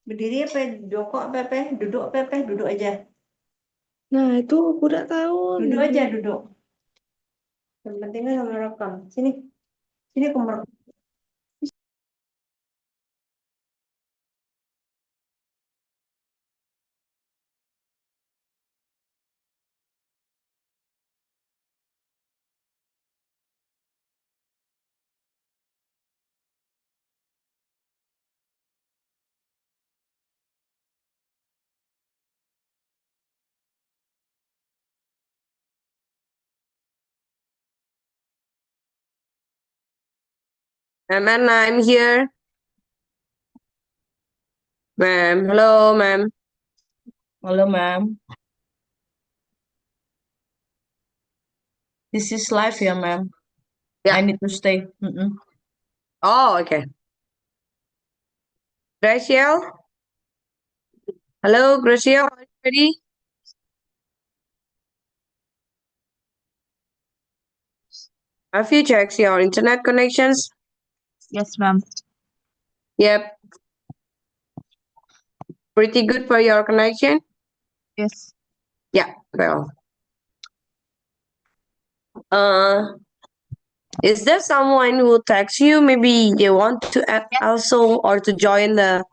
Berdiri apa? Jongkok apa? Duduk apa? Duduk aja. Nah, itu aku udah tahu. Duduk aja, duduk. Yang penting kan sama rekam. Sini. Sini aku merekam. Ma'am, Anna, I'm here. Ma'am, hello, ma'am. Halo, ma'am. This is live ya, ma'am. Yeah. I need to stay. Oh, okay. Graciel? Hello, Graciel, are you ready? Have you checked your internet connections? Yes, ma'am. Yep. Pretty good for your connection? Yes. Yeah, well. Is there someone who texts you? Maybe they want to add also or to join the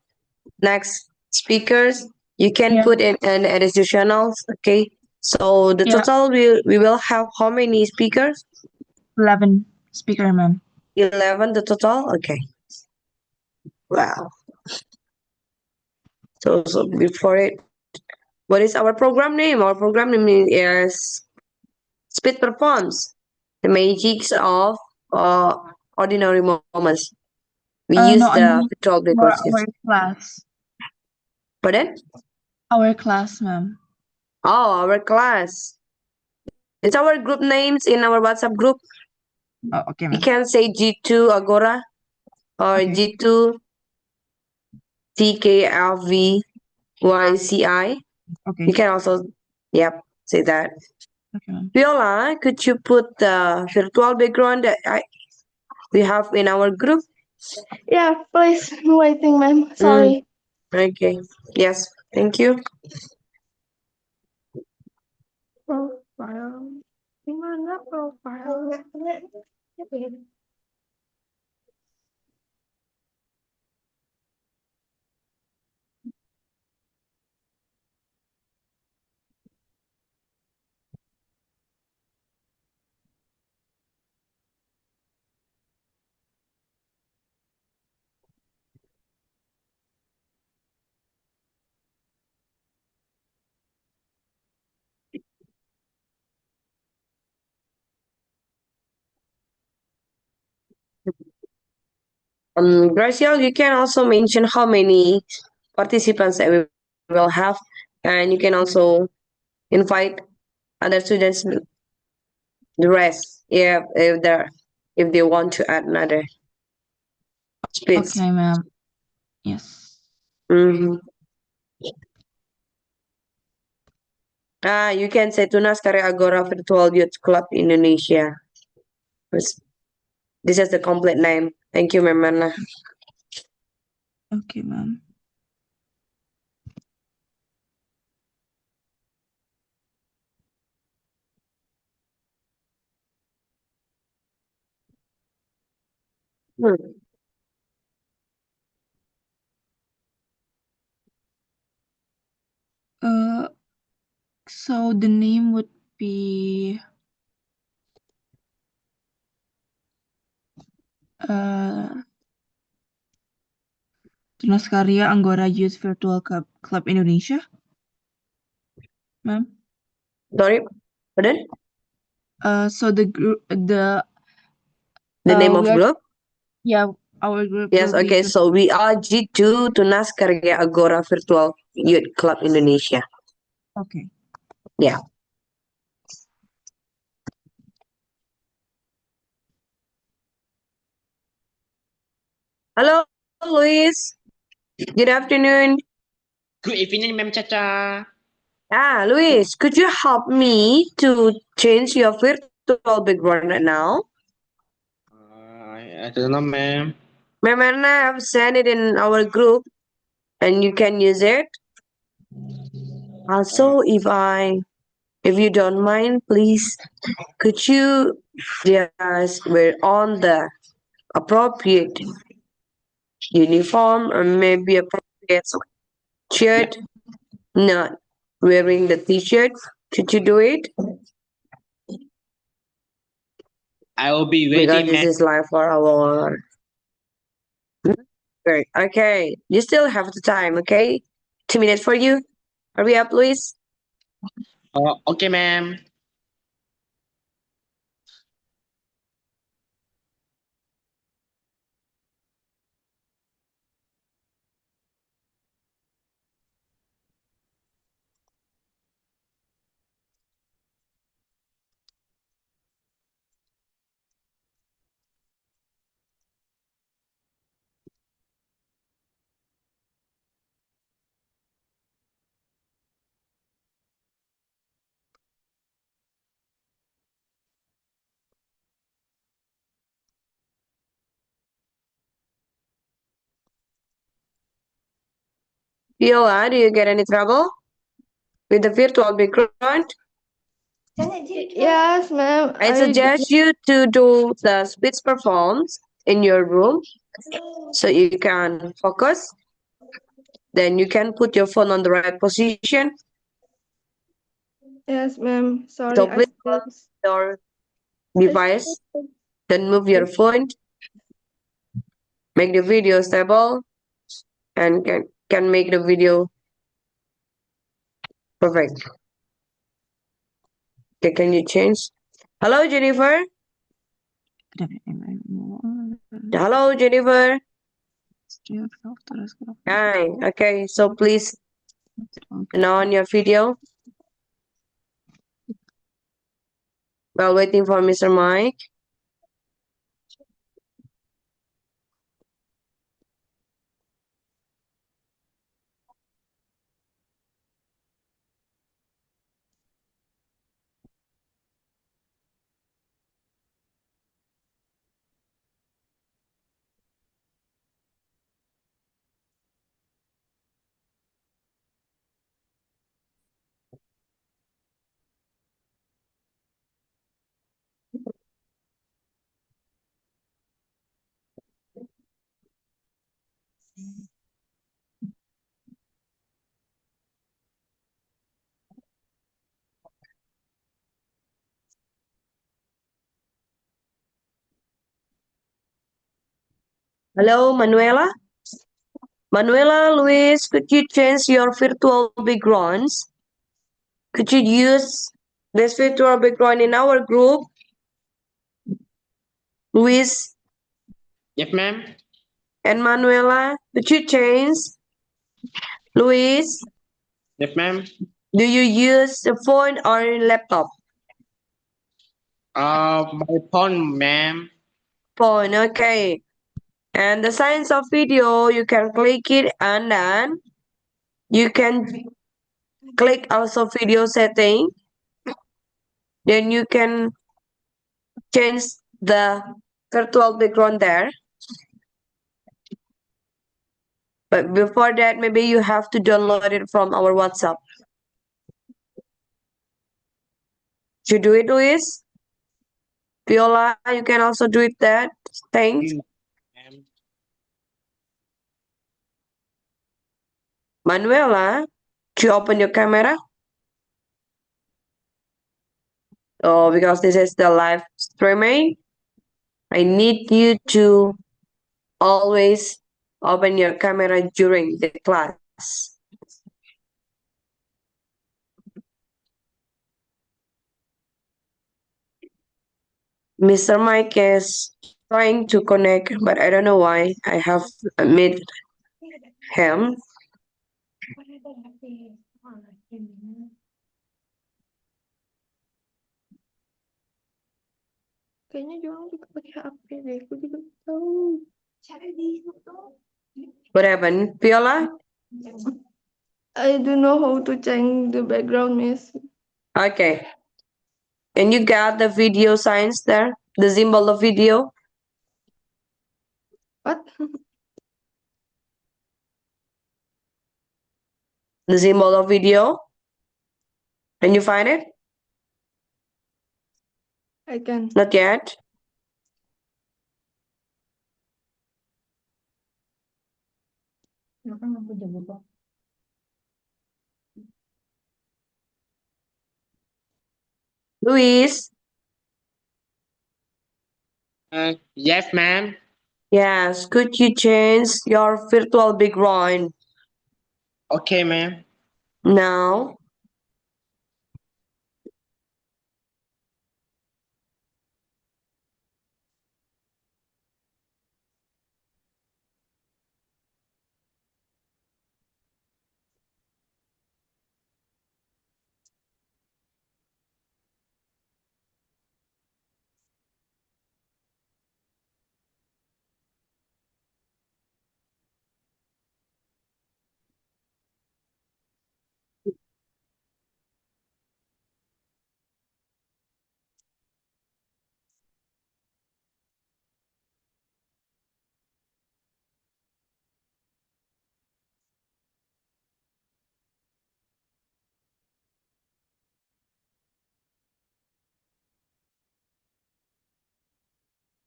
next speakers? You can Yeah. put in an additionals, okay? So the Yeah. total we will have how many speakers? 11 speaker, ma'am. 11 the total? Okay. Wow. So before it, what is our program name? Our program name is Speed Performs, the magics of ordinary moments. We use No, I the mean petrol for because our class. pardon? Our class, ma'am. Oh, our class. It's our group names in our WhatsApp group. Oh, okay, You ma'am. can say G2 Agora or Okay. G2 TKLVYCI. Okay. You can also, say that. Okay, ma'am. Viola, could you put the virtual background that we have in our group? Yeah, please. Waiting, ma'am. Sorry. Okay. Yes. Thank you. Profile. Di mana profile? Graciel, you can also mention how many participants that we will have, and you can also invite other students, the rest, if they want to add another speech. Okay, ma'am. Yes. You can say Tunas Karya Agora Virtual Youth Club Indonesia. This is the complete name. Thank you, Ma'am Anna. Okay, ma'am. So the name would be Tunas Karya Anggora Youth Virtual Club Indonesia, ma'am. Sorry, pardon? So the group, the name of group? Yeah, our group. Yes, will okay. Be So we are G2 Tunas Karya Agora Virtual Youth Club Indonesia. Okay. Yeah. Hello, Luis. Good afternoon. Good evening, Ma'am Chacha. Luis, could you help me to change your virtual background right now? I don't know, ma'am. Ma'am Anna, I've sent it in our group. and you can use it. Also, if you don't mind, please, could you just wear on the appropriate uniform or maybe appropriate shirt, not wearing the t-shirt? Could you do it? I will be Because waiting, this ma'am. is live for our. Great. Okay, you still have the time. Okay, 2 minutes for you. Hurry up, Luis. Okay, ma'am. Viola, do you get any trouble with the virtual background? Yes, ma'am. I suggest you to do the speech performance in your room so you can focus. Then you can put your phone on the right position. Yes, ma'am. Sorry, So I please still. hold your device. Then move your phone. Make the video stable and can make the video perfect. Okay, can you change? Hello, Jennifer. Hello, Jennifer. Hi. Okay, so please turn on your video while waiting for Mr. Mike. Hello, Manuela. Manuela, Luis, could you change your virtual backgrounds? Could you use this virtual background in our group? Luis Yes, ma'am. and Manuela, could you change? Luis, Yes, ma'am. do you use a phone or laptop? My phone, ma'am. Phone, okay. And the signs of video, you can click it and then you can click also video setting. Then you can change the virtual background there. But before that, maybe you have to download it from our WhatsApp. You do it, Luis? Viola, you can also do it that. Thanks. Ma'am. Manuela, do you open your camera? Oh, because this is the live streaming, I need you to always open your camera during the class. Mr. Mike is trying to connect, but I don't know why I have made him. Kayaknya Joang juga pakai HP deh. Aku juga tahu. What happened, Viola? I don't know how to change the background, miss. Okay. And you got the video signs there? The symbol of video? What? the symbol of video? Can you find it? I can. Not yet. Kenapa nggak punya buku? Luis? Yes, ma'am. Yes, could you change your virtual background Okay, ma'am. now?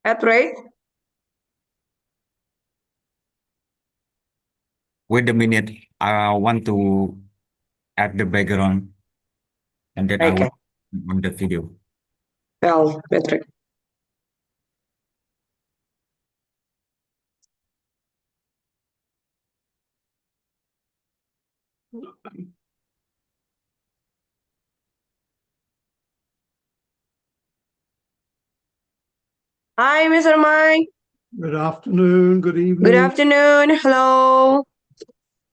Patrick? Wait a minute. I want to add the background and then I Okay. will on the video. Well, Patrick. Hi, Mr. Mike. Good afternoon, good evening. Good afternoon. Hello.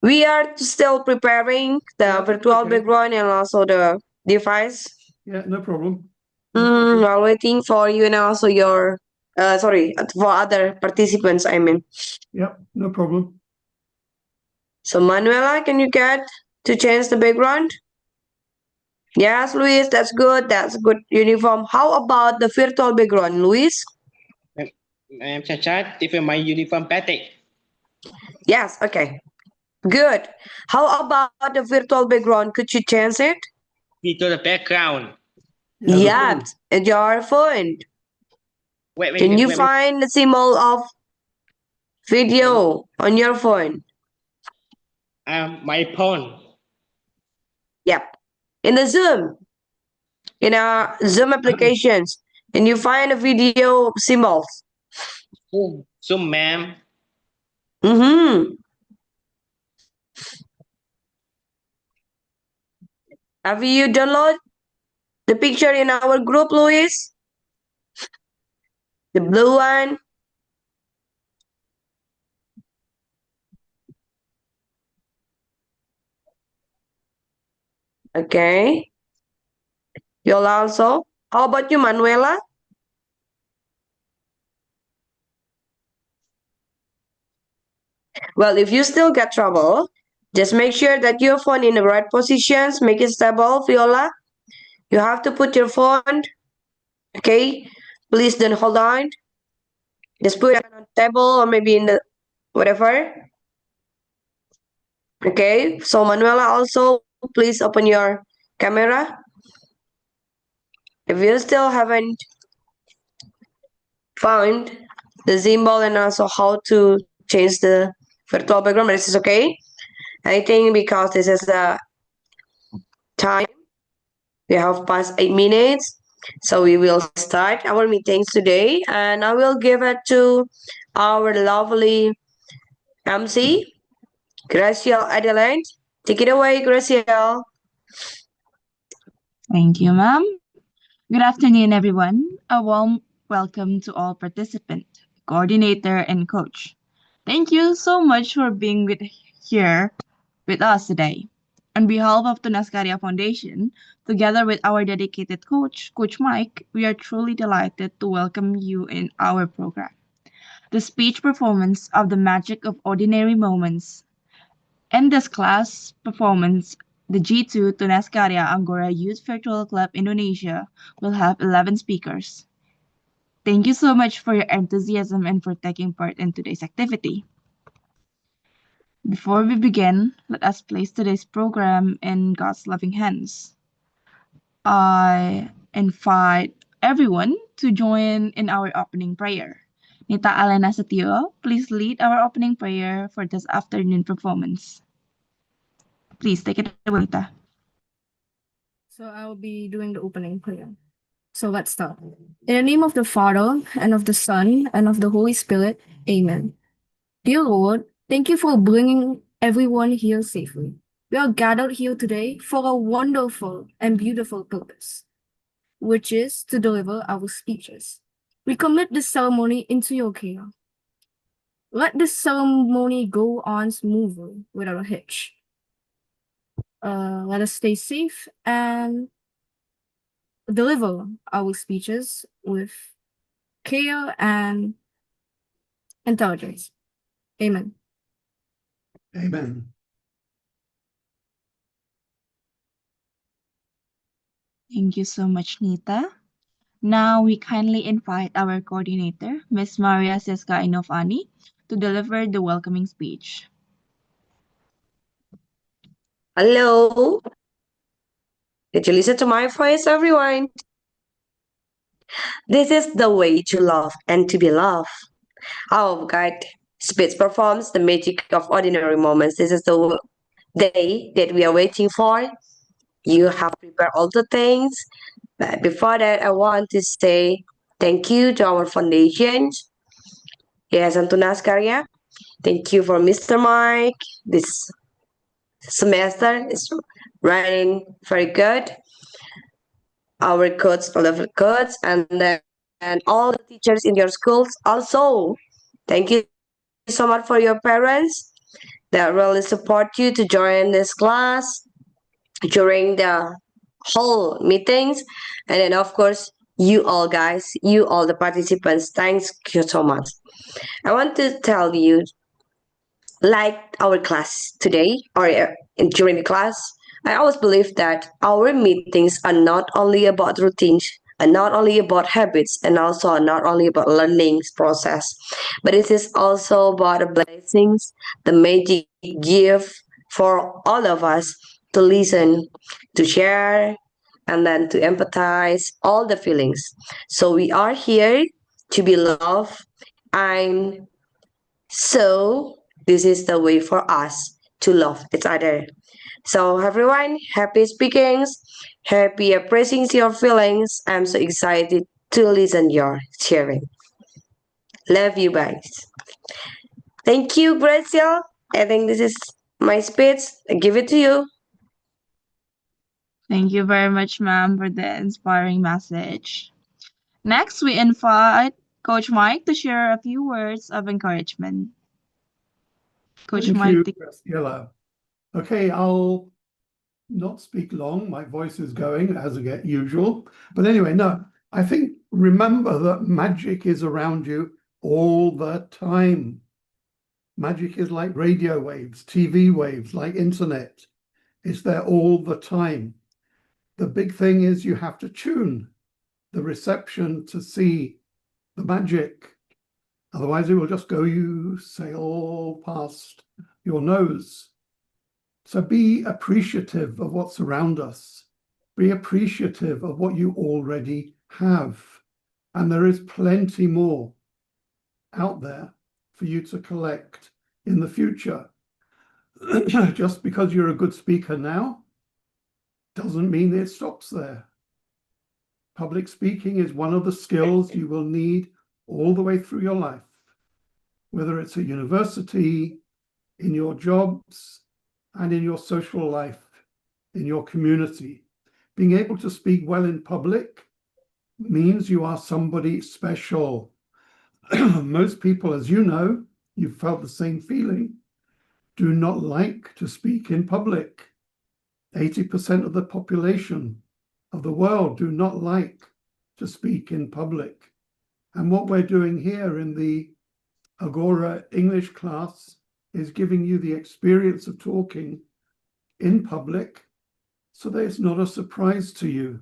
We are still preparing the Yeah, virtual okay. background and also the device. Yeah, no problem. No problem. While waiting for you and also your, sorry, for other participants, I mean. Yep, no problem. So, Manuela, can you get to change the background? Yes, Luis, that's good. That's good uniform. How about the virtual background, Luis? Ma'am, Chachat, different my uniform Patrick. Yes, okay. Good. How about the virtual background? Could you change it? Me to the background. Yeah, no Yeah, problem. at your phone. Wait, Can you wait. find the symbol of video on your phone? My phone. Yep. In the Zoom. In our Zoom applications. Can you find the video symbols? Zoom, ma'am. Mm-hmm. Have you download the picture in our group, Luis? The blue one? Okay. You'll also. How about you, Manuela? Well, if you still get trouble, just make sure that your phone in the right positions. Make it stable, Viola. You have to put your phone. Okay. Please don't hold on. Just put it on the table or maybe in the whatever. Okay. So Manuela, also please open your camera. If you still haven't found the symbol and also how to change the virtual background, this is okay. I think because this is the time, we have passed 8 minutes. So we will start our meetings today and I will give it to our lovely MC, Graciel Adelaide. Take it away, Graciel. Thank you, ma'am. Good afternoon, everyone. A warm welcome to all participants, coordinator, and coach. Thank you so much for being here with us today. On behalf of Tunas Karya Foundation, together with our dedicated coach, Coach Mike, we are truly delighted to welcome you in our program. The speech performance of the Magic of Ordinary Moments. In this class performance, the G2 Tunas Karya Anggora Youth Virtual Club Indonesia will have 11 speakers. Thank you so much for your enthusiasm and for taking part in today's activity. Before we begin, let us place today's program in God's loving hands. I invite everyone to join in our opening prayer. Nita Alena Setio, please lead our opening prayer for this afternoon performance. Please take it away, Nita. So I'll be doing the opening prayer. So let's start. In the name of the Father, and of the Son, and of the Holy Spirit, amen. Dear Lord, thank you for bringing everyone here safely. We are gathered here today for a wonderful and beautiful purpose, which is to deliver our speeches. We commit this ceremony into your care. Let this ceremony go on smoothly without a hitch. Let us stay safe and deliver our speeches with care and intelligence. Amen. Amen. Thank you so much, Nita. Now we kindly invite our coordinator, Ms. Maria Siska Inofani, to deliver the welcoming speech. Hello. Did you listen to my voice, everyone? This is the way to love and to be loved. Our guide speech performs the magic of ordinary moments. This is the day that we are waiting for. You have prepared all the things. But before that, I want to say thank you to our foundation, Yayasan Tunas Karya. Thank you for Mr. Mike. This semester is running very good. Our coach, all of the coach, and all the teachers in your schools. Also, thank you so much for your parents that really support you to join this class during the whole meetings. And then, of course, you all guys, you all the participants, thanks you so much. I want to tell you, like our class today or during the class, I always believe that our meetings are not only about routines and not only about habits and also not only about learning process, but it is also about the blessings, the magic gift for all of us to listen, to share, and then to empathize all the feelings. So we are here to be loved, and so this is the way for us to love each other. So everyone, happy speakings, happy expressing your feelings. I'm so excited to listen your sharing. Love you guys. Thank you, Graciel. I think this is my speech. I give it to you. Thank you very much, ma'am, for the inspiring message. Next, we invite Coach Mike to share a few words of encouragement. Coach Thank Mike, you, Graciela. Okay, I'll not speak long. My voice is going as usual. But anyway, no, I think remember that magic is around you all the time. Magic is like radio waves, TV waves, like internet. It's there all the time. The big thing is you have to tune the reception to see the magic. Otherwise, it will just sail past your nose. So be appreciative of what's around us. Be appreciative of what you already have. And there is plenty more out there for you to collect in the future. Just because you're a good speaker now doesn't mean it stops there. Public speaking is one of the skills you will need all the way through your life, whether it's at university, in your jobs, and in your social life, in your community. Being able to speak well in public means you are somebody special. Most people, as you know, you've felt the same feeling, do not like to speak in public. 80% of the population of the world do not like to speak in public. And what we're doing here in the Agora English class is giving you the experience of talking in public so that it's not a surprise to you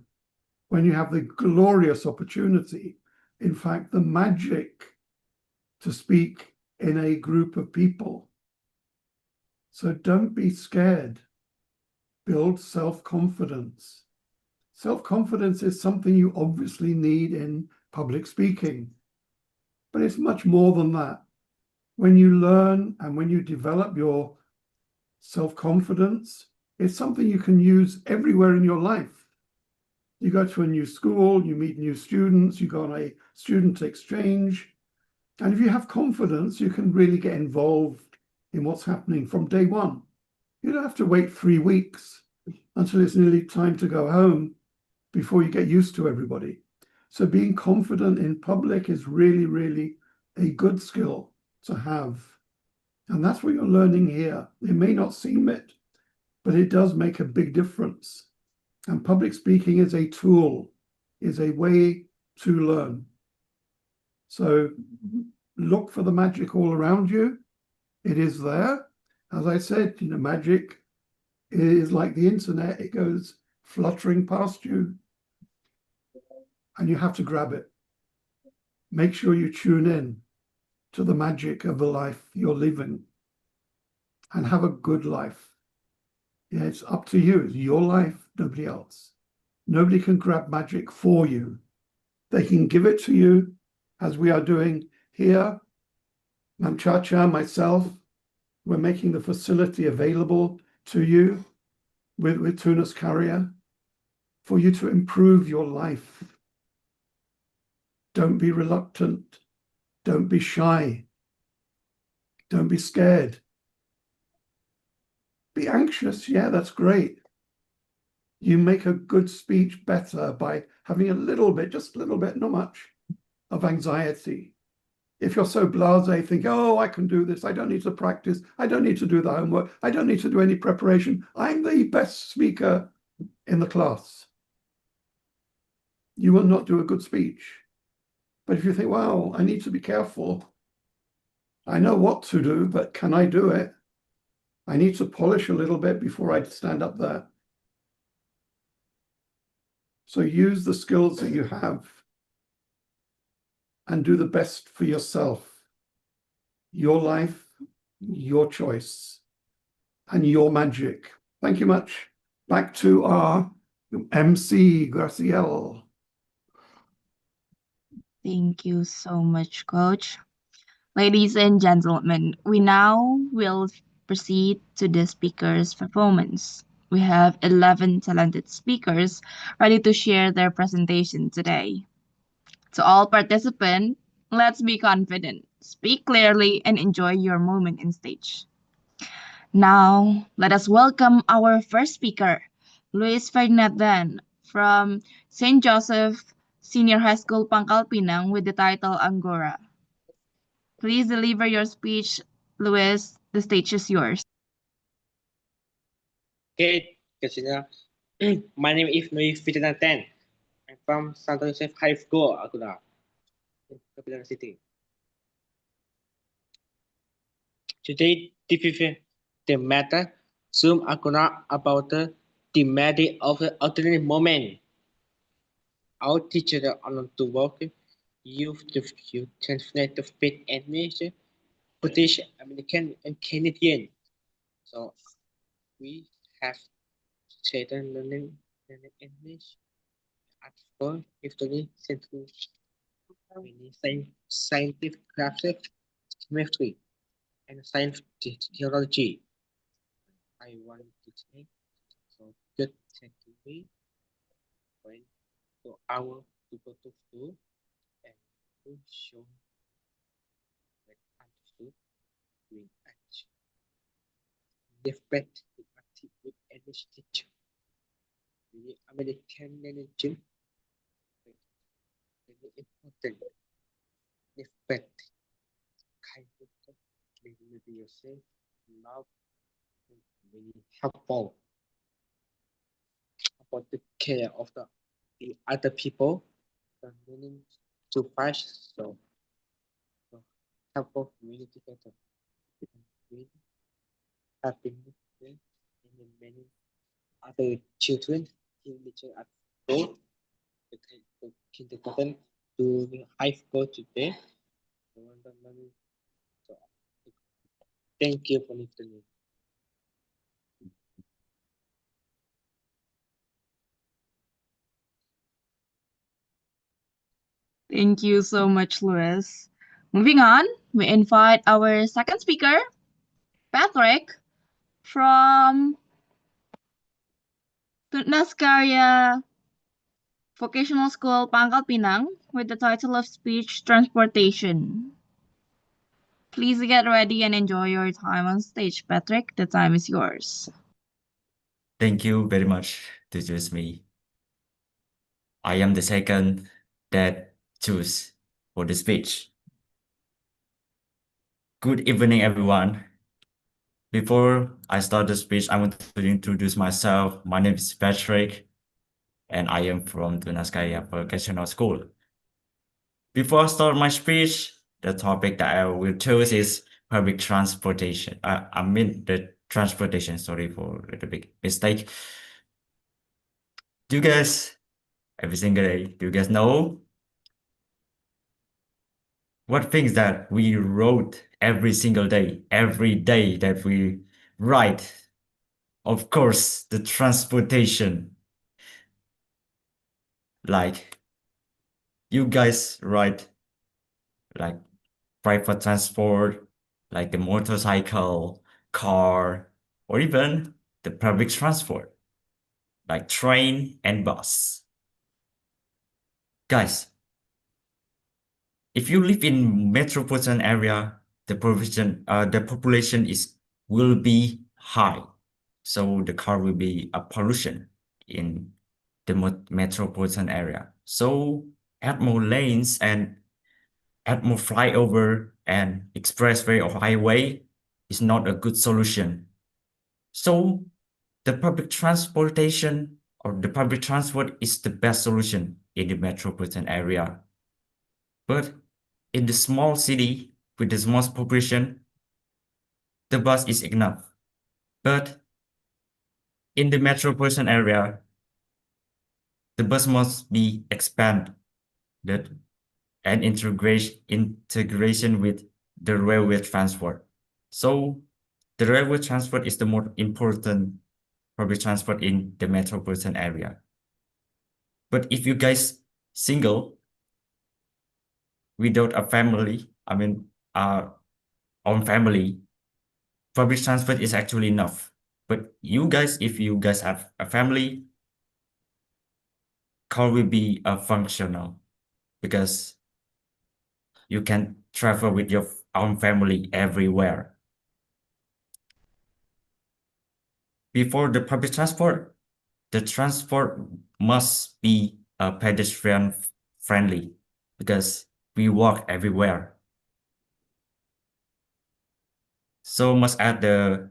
when you have the glorious opportunity, in fact, the magic to speak in a group of people. So don't be scared. Build self-confidence. Self-confidence is something you obviously need in public speaking, but it's much more than that. When you learn and when you develop your self-confidence, it's something you can use everywhere in your life. You go to a new school, you meet new students, you go on a student exchange, and if you have confidence, you can really get involved in what's happening from day one. You don't have to wait 3 weeks until it's nearly time to go home before you get used to everybody. So being confident in public is really, really a good skill to have. And that's what you're learning here. It may not seem it, but it does make a big difference. And public speaking is a tool, is a way to learn. So look for the magic all around you. It is there. As I said, magic is like the internet. It goes fluttering past you and you have to grab it. Make sure you tune in to the magic of the life you're living and have a good life. Yeah, it's up to you. It's your life, nobody else. Nobody can grab magic for you. They can give it to you, as we are doing here. Mam Chacha, myself, we're making the facility available to you with Tunas Carrier for you to improve your life. Don't be reluctant. Don't be shy. Don't be scared. Be anxious. Yeah, that's great. You make a good speech better by having a little bit, just a little bit, not much, of anxiety. If you're so blasé, think, oh, I can do this. I don't need to practice. I don't need to do the homework. I don't need to do any preparation. I'm the best speaker in the class. You will not do a good speech. But if you think, wow, I need to be careful. I know what to do, but can I do it? I need to polish a little bit before I stand up there. So use the skills that you have and do the best for yourself, your life, your choice, and your magic. Thank you much. Back to our MC, Graciel. Thank you so much, Coach. Ladies and gentlemen, we now will proceed to the speaker's performance. We have 11 talented speakers ready to share their presentation today. To all participants, let's be confident, speak clearly, and enjoy your moment in stage. Now, let us welcome our first speaker, Luis Fernandan from St. Joseph Senior High School, Pangkal Pinang, with the title Angora. Please deliver your speech, Luis. The stage is yours. Okay, Katrina. My name is Luis Fernandan. I'm from St. Joseph High School, Aguna, in Capital City. Today, the matter Zoom Aguna about the matter of the alternate moment. Our teacher on to work use the few translate the fit English, British, American, and Canadian. So we have certain learning English, article, history, central, many scientific classes, chemistry, and science theology. I want to say so good takeaway when to our to go to school and to show when understood doing action. Respect the active with English teacher. The American manager very important. Respect kindness, maybe yourself, love, very helpful about the care of the other people, the meaning to fast, so helpful community better. Really happiness and many other children in the at school, the kindergarten to the high school today. So, thank you for listening. Thank you so much, Louis. Moving on, we invite our second speaker, Patrick, from Tunas Karya Vocational School, Pangkal Pinang, with the title of Speech Transportation. Please get ready and enjoy your time on stage, Patrick. The time is yours. Thank you very much to choose me. I am the second that choose for the speech. Good evening, everyone. Before I start the speech, I want to introduce myself. My name is Patrick, and I am from Tunas Karya Vocational School. Before I start my speech, the topic that I will choose is public transportation. I mean the transportation. Sorry for the big mistake. Do you guys, every single day, do you guys know what things that we wrote every single day, every day that we write? Of course, the transportation. Like, you guys write like private transport, like the motorcycle, car, or even the public transport, like train and bus. Guys, if you live in metropolitan area, the population will be high, so the car will be a pollution in the metropolitan area. So add more lanes and add more flyover and expressway or highway is not a good solution. So the public transportation or the public transport is the best solution in the metropolitan area. But in the small city with the small population, the bus is enough. But in the metropolitan area, the bus must be expanded and integration with the railway transport. So the railway transport is the more important public transport in the metropolitan area. But if you guys single without a family, I mean own family, public transport is actually enough. But you guys, if you guys have a family, car will be functional because you can travel with your own family everywhere. Before the public transport, the transport must be pedestrian friendly because we walk everywhere. So must add the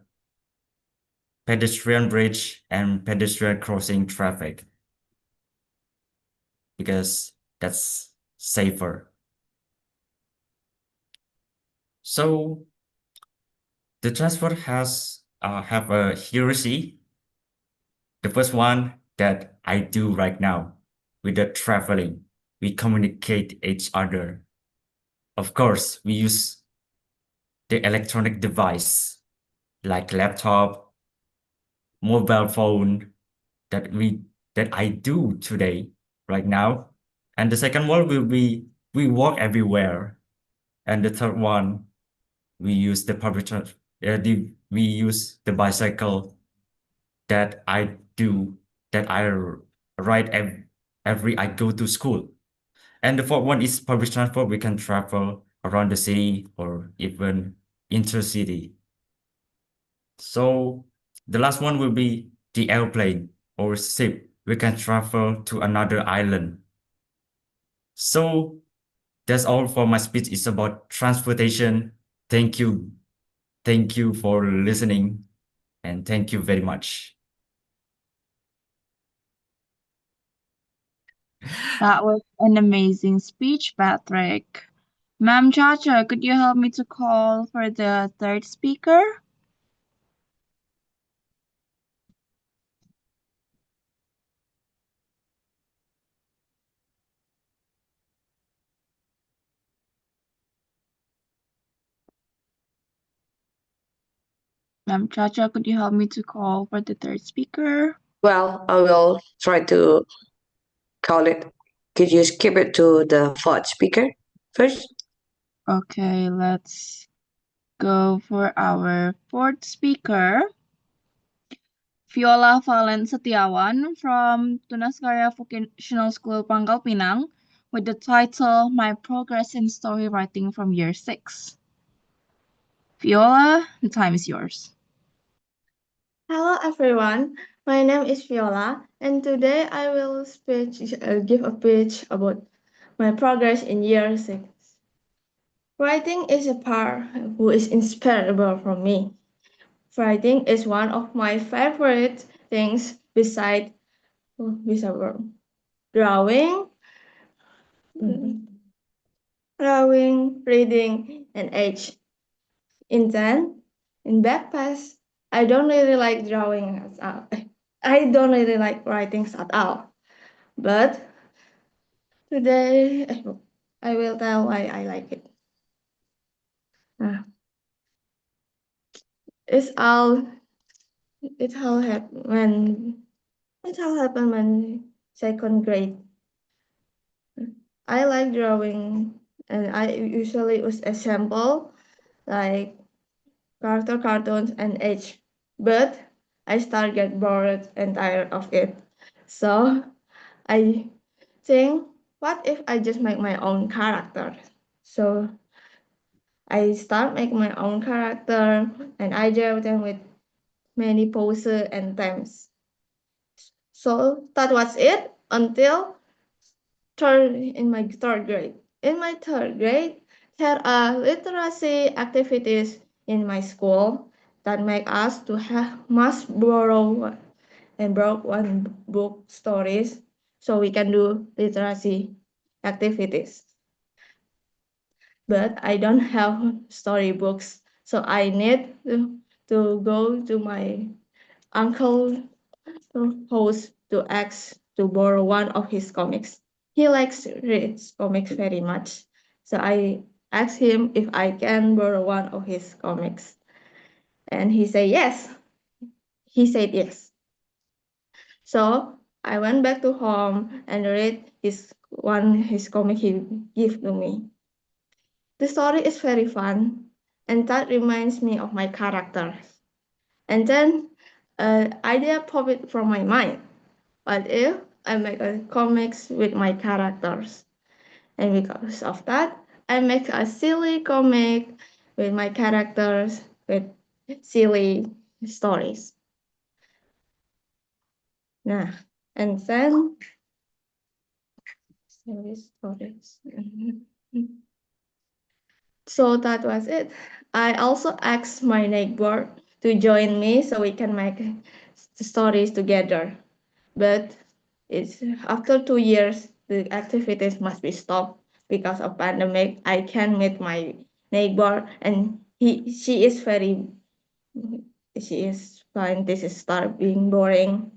pedestrian bridge and pedestrian crossing traffic because that's safer. So the transport has have a heuristic. The first one that I do right now with the traveling, we communicate each other. Of course, we use the electronic device like laptop, mobile phone that I do today right now. And the second one will be we walk everywhere. And the third one, we use the public transport. We use the bicycle that I do, that I ride every I go to school. And the fourth one is public transport. We can travel around the city or even intercity. So the last one will be the airplane or ship. We can travel to another island. So that's all for my speech. It's about transportation. Thank you. Thank you for listening. And thank you very much. That was an amazing speech, Patrick. Ma'am Chacha, could you help me to call for the third speaker? Ma'am Chacha, could you help me to call for the third speaker? Well, I will try to call it. Could you skip it to the fourth speaker first? Okay, let's go for our fourth speaker, Viola Valen Setiawan from Tunas Karya Vocational School Pangkal Pinang with the title My Progress in Story Writing from Year 6. Viola, the time is yours. Hello everyone, my name is Viola, and today I will give a speech about my progress in year 6. Writing is a part who is inspirable for me. Writing is one of my favorite things besides drawing, reading, and age. In back past, I don't really like drawing at all. I don't really like writing at all. But today I will tell why I like it. It's all happened when second grade. I like drawing, and I usually use example like cartoons and age. But I start get bored and tired of it. So I think, what if I just make my own character? So I start making my own character, and I draw them with many poses and themes. So that was it until in my third grade. In my third grade, there are literacy activities in my school that make us to must borrow one book stories so we can do literacy activities. But I don't have storybooks, so I need to go to my uncle's house to ask to borrow one of his comics. He likes reads comics very much, so I asked him if I can borrow one of his comics, and he said yes. He said yes. So I went back to home and read his comic he gave to me. The story is very fun, and that reminds me of my characters. And then an idea popped from my mind. What if I make a comics with my characters? And because of that, I make a silly comic with my characters with silly stories. Nah, and then silly stories. So that was it. I also asked my neighbor to join me so we can make the stories together. But it's after 2 years, the activities must be stopped because of pandemic. I can't meet my neighbor, and she is fine. This is start being boring,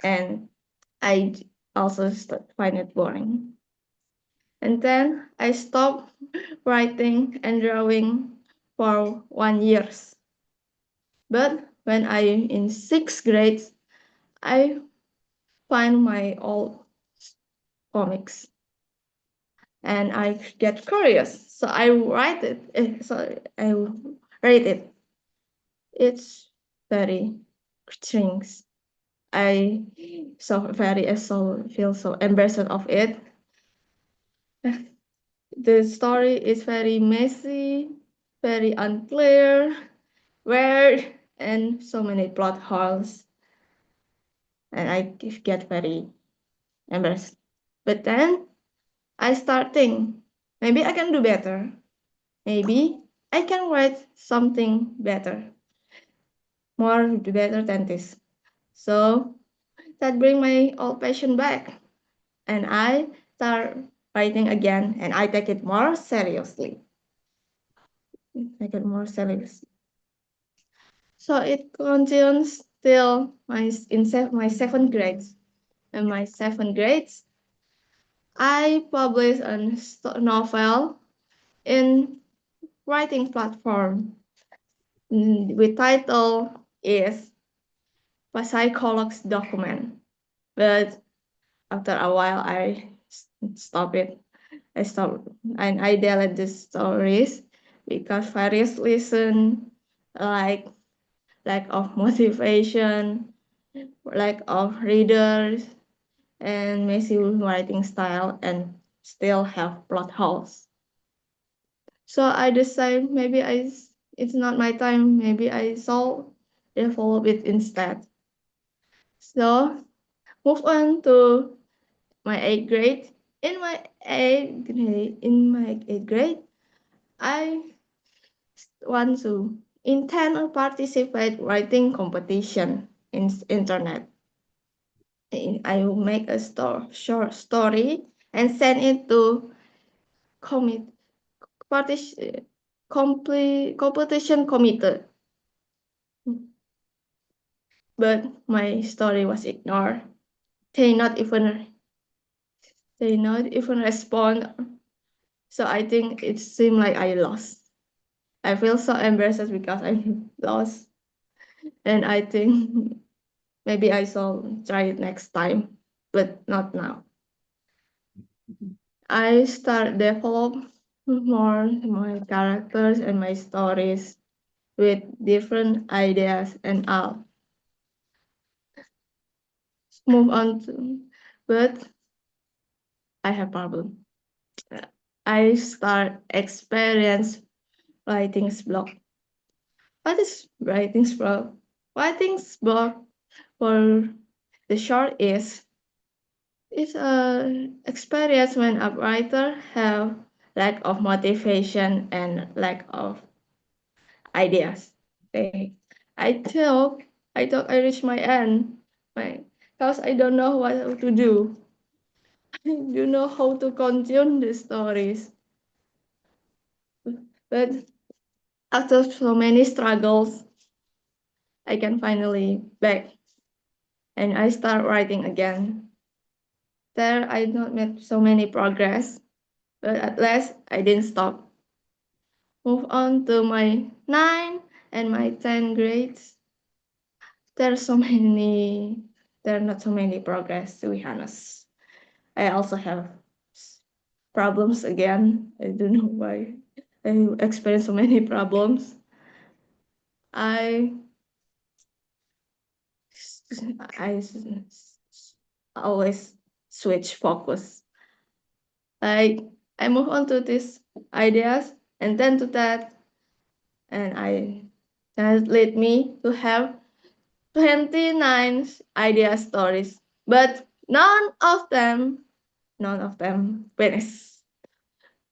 and I also find it boring. And then I stopped writing and drawing for 1 year. But when I in 6th grade, I find my old comics and I get curious. So I write it. So I read it. It's very strange. I feel so embarrassed of it. The story is very messy, very unclear, weird, and so many plot holes. And I get very embarrassed. But then I start thinking, maybe I can do better. Maybe I can write something better, more better than this. So that bring my old passion back, and I start writing again, and I take it more seriously. So it continues till my 7th grade. In my 7th grade, I published a novel in writing platform. With title is Psycholog's Document. But after a while, I stop it. I stopped and I delete the stories because various reasons like lack of motivation, lack of readers, and messy writing style, and still have plot holes. So I decide maybe it's not my time. Maybe I shall develop it instead. So move on to my 8th grade. In my 8th grade, I want to intend to participate writing competition in internet. I will make a short story and send it to competition committee. But my story was ignored. They not even respond. So I think it seemed like I lost. I feel so embarrassed because I lost. And I think maybe I shall try it next time, but not now. I start develop more my characters and my stories with different ideas, and I'll move on to, but I have problem. I start experience writing's block. What is writing's block? Writing's block for the short is it's a experience when a writer have lack of motivation and lack of ideas. I thought I reached my end, because I don't know what to do. I don't know how to continue the stories. But after so many struggles, I can finally back and I start writing again. There I not made so many progress, but at last I didn't stop. Move on to my 9th and my 10th grades. There are not so many progress, to be honest. I also have problems again. I don't know why I experience so many problems. I always switch focus. Like I move on to these ideas and then to that, and that led me to have 29 idea stories, but none of them finished.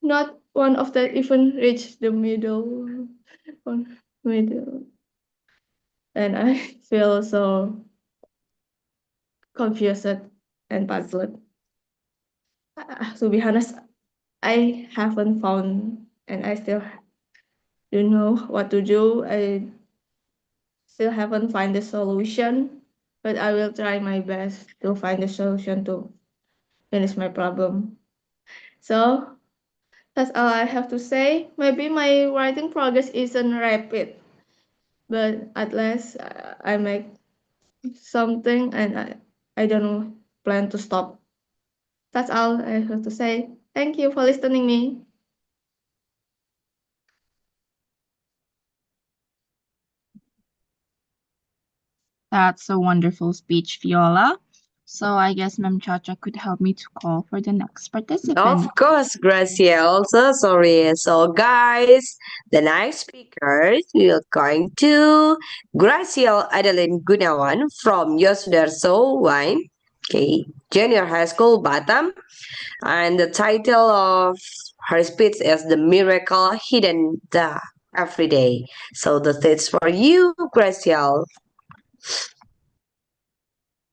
Not one of them even reached the middle. And I feel so confused and puzzled. To be honest, I haven't found, and I still don't know what to do. I still haven't found the solution, but I will try my best to find the solution to finish my problem. So that's all I have to say. Maybe my writing progress isn't rapid, but at least I make something, and I don't plan to stop. That's all I have to say. Thank you for listening me. That's a wonderful speech, Viola. So I guess Ma'am Chacha could help me to call for the next participant. Of course, Graciel. So sorry. So, guys, the next speakers we are going to Graciel Adeline Gunawan from Yosudarso Wine, okay, Junior High School, Batam, and the title of her speech is "The Miracle Hidden Every Day." So, the stage for you, Graciel.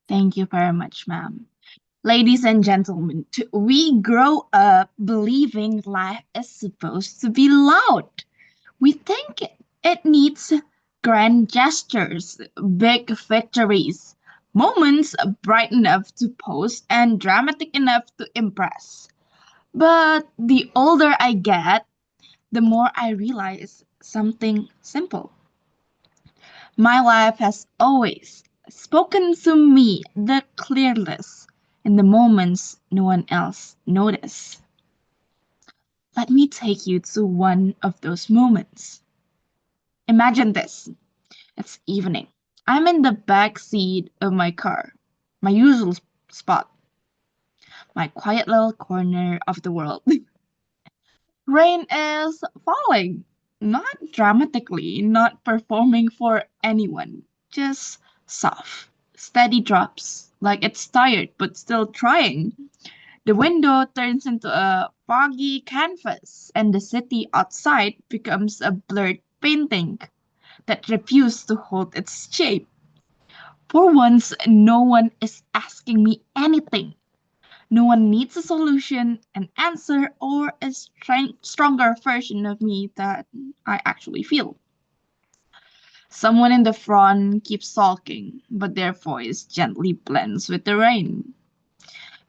Thank you very much, ma'am. Ladies and gentlemen, we grow up believing life is supposed to be loud. We think it needs grand gestures, big victories, moments bright enough to post, and dramatic enough to impress. But the older I get, the more I realize something simple. My life has always spoken to me the clearest in the moments no one else noticed. Let me take you to one of those moments. Imagine this. It's evening. I'm in the back seat of my car, my usual spot, my quiet little corner of the world. Rain is falling, not dramatically, not performing for anyone, just soft, steady drops, like it's tired but still trying. The window turns into a foggy canvas, and the city outside becomes a blurred painting that refuses to hold its shape. For once, no one is asking me anything. No one needs a solution, an answer, or a stronger version of me that I actually feel. Someone in the front keeps sulking, but their voice gently blends with the rain,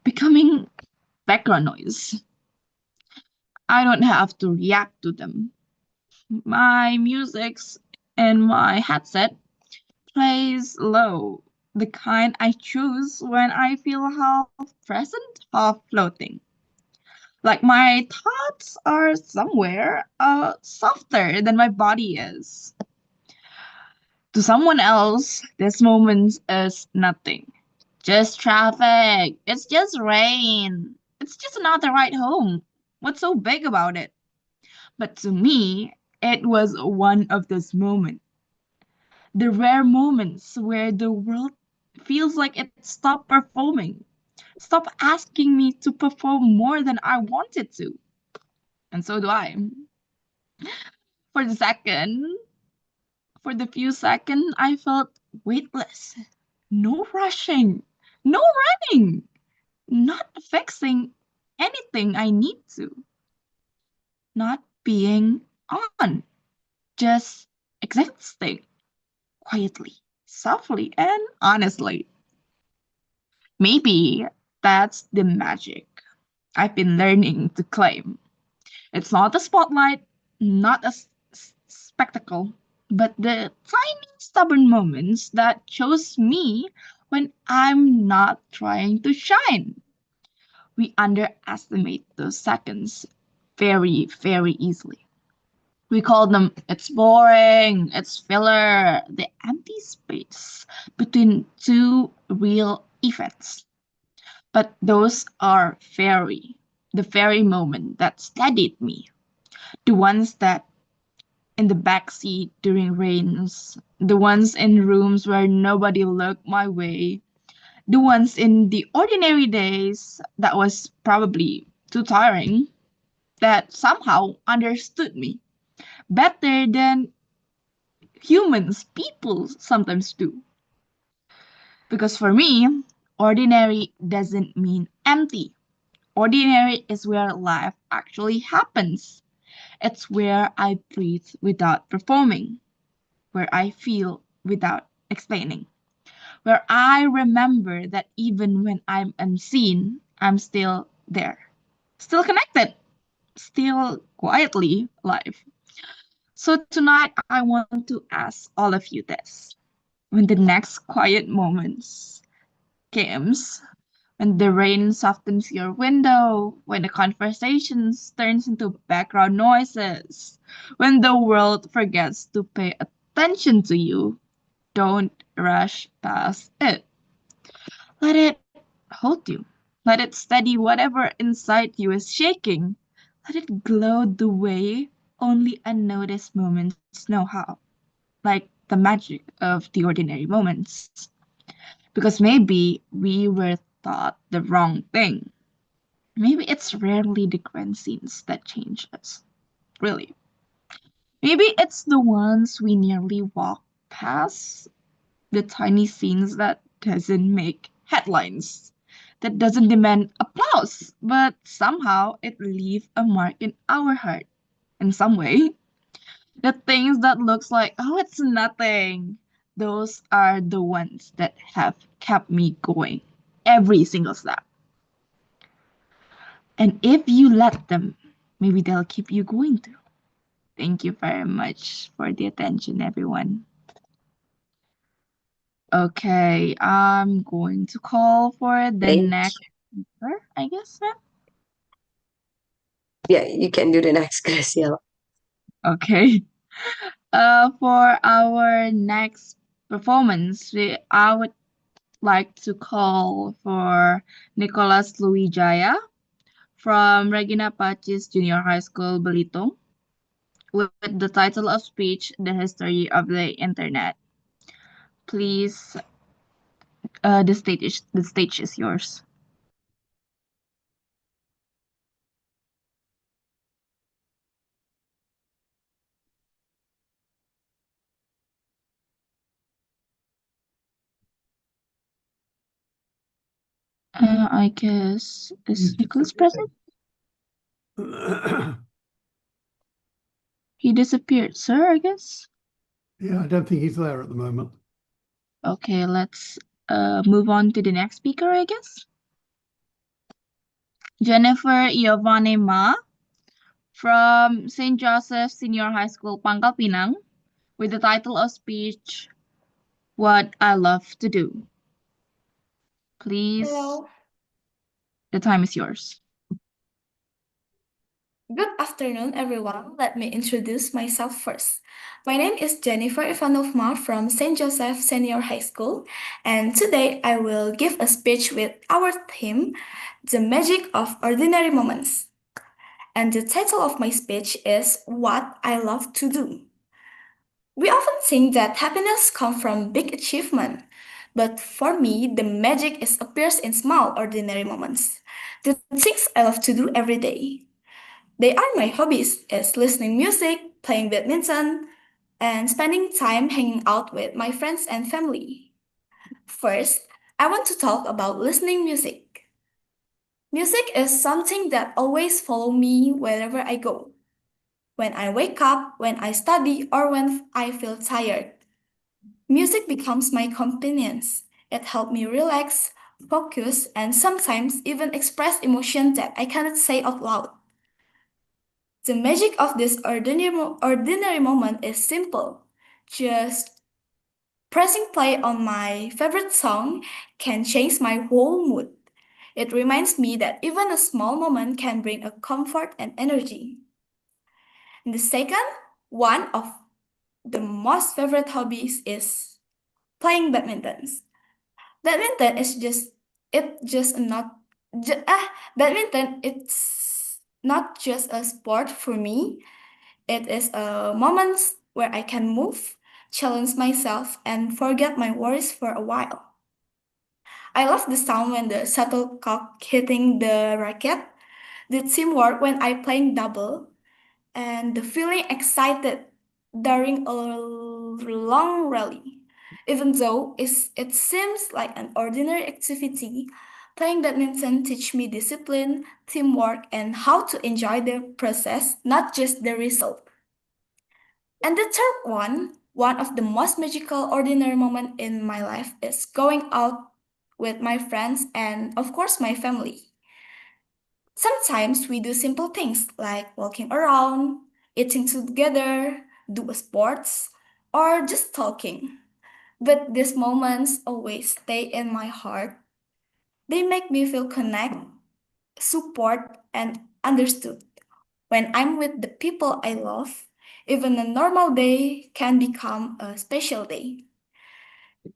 becoming background noise. I don't have to react to them. My music's in my headset plays low, the kind I choose when I feel half present, half floating. Like my thoughts are somewhere softer than my body is. To someone else, this moment is nothing. Just traffic. It's just rain. It's just another ride home. What's so big about it? But to me, it was one of those moments. The rare moments where the world feels like it stopped performing. Stop asking me to perform more than I wanted to. And so do I. For the second, for the few seconds, I felt weightless. No rushing, no running, not fixing anything I need to, not being on, just existing quietly, softly, and honestly. Maybe that's the magic I've been learning to claim. It's not a spotlight, not a spectacle, but the tiny stubborn moments that shows me when I'm not trying to shine. We underestimate those seconds very, very easily. We call them it's boring, it's filler, the empty space between two real events. But those are the very moment that steadied me, the ones that in the back seat during rains, the ones in rooms where nobody looked my way, the ones in the ordinary days that was probably too tiring, that somehow understood me better than people sometimes do. Because for me, ordinary doesn't mean empty. Ordinary is where life actually happens. It's where I breathe without performing, where I feel without explaining, where I remember that even when I'm unseen, I'm still there, still connected, still quietly alive. So tonight, I want to ask all of you this. When the next quiet moments comes, when the rain softens your window, when the conversations turns into background noises, when the world forgets to pay attention to you, don't rush past it. Let it hold you. Let it steady whatever inside you is shaking. Let it glow the way only unnoticed moments know how, like the magic of the ordinary moments. Because maybe we were taught the wrong thing. Maybe it's rarely the grand scenes that change us. Really. Maybe it's the ones we nearly walk past, the tiny scenes that doesn't make headlines, that doesn't demand applause, but somehow it leave a mark in our heart in some way. The things that looks like, oh, it's nothing. Those are the ones that have kept me going every single step. And if you let them, maybe they'll keep you going too. Thank you very much for the attention, everyone. Okay, I'm going to call for the Thank next I guess, ma'am? Yeah, you can do the next, Graciela. Okay. For our next performance, I would like to call for Nicholas Luwijaya from Regina Pacis Junior High School, Belitung, with the title of speech, The History of the Internet. Please, the stage is yours. I guess, is Nicholas present? He disappeared, sir, I guess. Yeah, I don't think he's there at the moment. Okay, let's move on to the next speaker, I guess. Jennifer Giovanni Ma from St. Joseph Senior High School, Pangkal Pinang, with the title of speech, What I Love to Do. Please, Hello. the time is yours. Good afternoon, everyone. Let me introduce myself first. My name is Jennifer Ivanovna from St. Joseph Senior High School, and today I will give a speech with our theme, The Magic of Ordinary Moments. And the title of my speech is What I Love to Do. We often think that happiness comes from big achievement, but for me, the magic appears in small, ordinary moments. The things I love to do every day. They are my hobbies, is listening music, playing badminton, and spending time hanging out with my friends and family. First, I want to talk about listening music. Music is something that always follows me wherever I go. When I wake up, when I study, or when I feel tired. Music becomes my companion. It helps me relax, focus, and sometimes even express emotions that I cannot say out loud. The magic of this ordinary moment is simple. Just pressing play on my favorite song can change my whole mood. It reminds me that even a small moment can bring a comfort and energy. And the second, one of the most favorite hobbies is playing badminton. Badminton is badminton it's not just a sport for me. It is a moment where I can move, challenge myself, and forget my worries for a while. I love the sound when the shuttlecock hitting the racket, the teamwork when I playing double, and the feeling excited during a long rally. Even though it seems like an ordinary activity, playing badminton teach me discipline, teamwork, and how to enjoy the process, not just the result. And the third one of the most magical ordinary moment in my life is going out with my friends and of course my family. Sometimes we do simple things like walking around, eating together, do sports, or just talking. But these moments always stay in my heart. They make me feel connected, support, and understood. When I'm with the people I love, even a normal day can become a special day.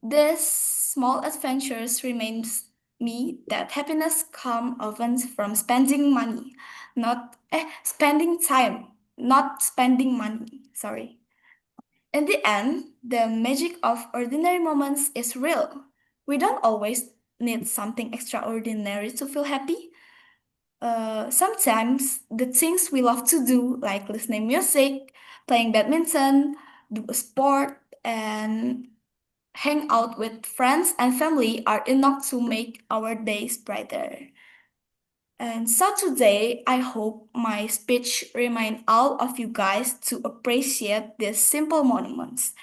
These small adventures reminds me that happiness comes often from spending money, not spending time, not spending money. Sorry. In the end, the magic of ordinary moments is real. We don't always need something extraordinary to feel happy. Sometimes the things we love to do, like listening music, playing badminton, do a sport, and hang out with friends and family are enough to make our days brighter. And so today, I hope my speech remind all of you guys to appreciate these simple moments.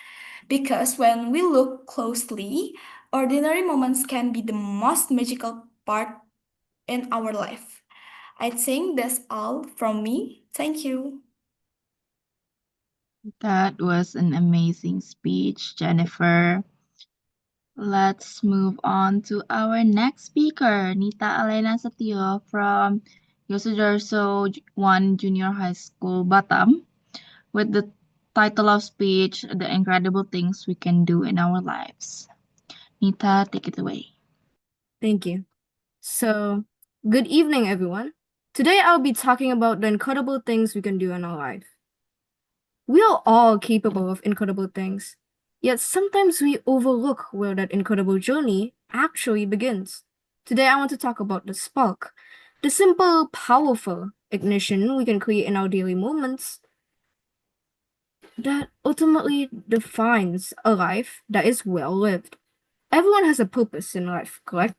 Because when we look closely, ordinary moments can be the most magical part in our life. I think that's all from me. Thank you. That was an amazing speech, Jennifer. Let's move on to our next speaker, Nita Alena Satio from Yosudarso 1 Junior High School, Batam, with the title of speech, The Incredible Things We Can Do in Our Lives. Nita, take it away. Thank you. So, good evening, everyone. Today I'll be talking about the incredible things we can do in our life. We are all capable of incredible things, yet sometimes we overlook where that incredible journey actually begins. Today I want to talk about the spark, the simple, powerful ignition we can create in our daily moments that ultimately defines a life that is well lived. Everyone has a purpose in life, correct?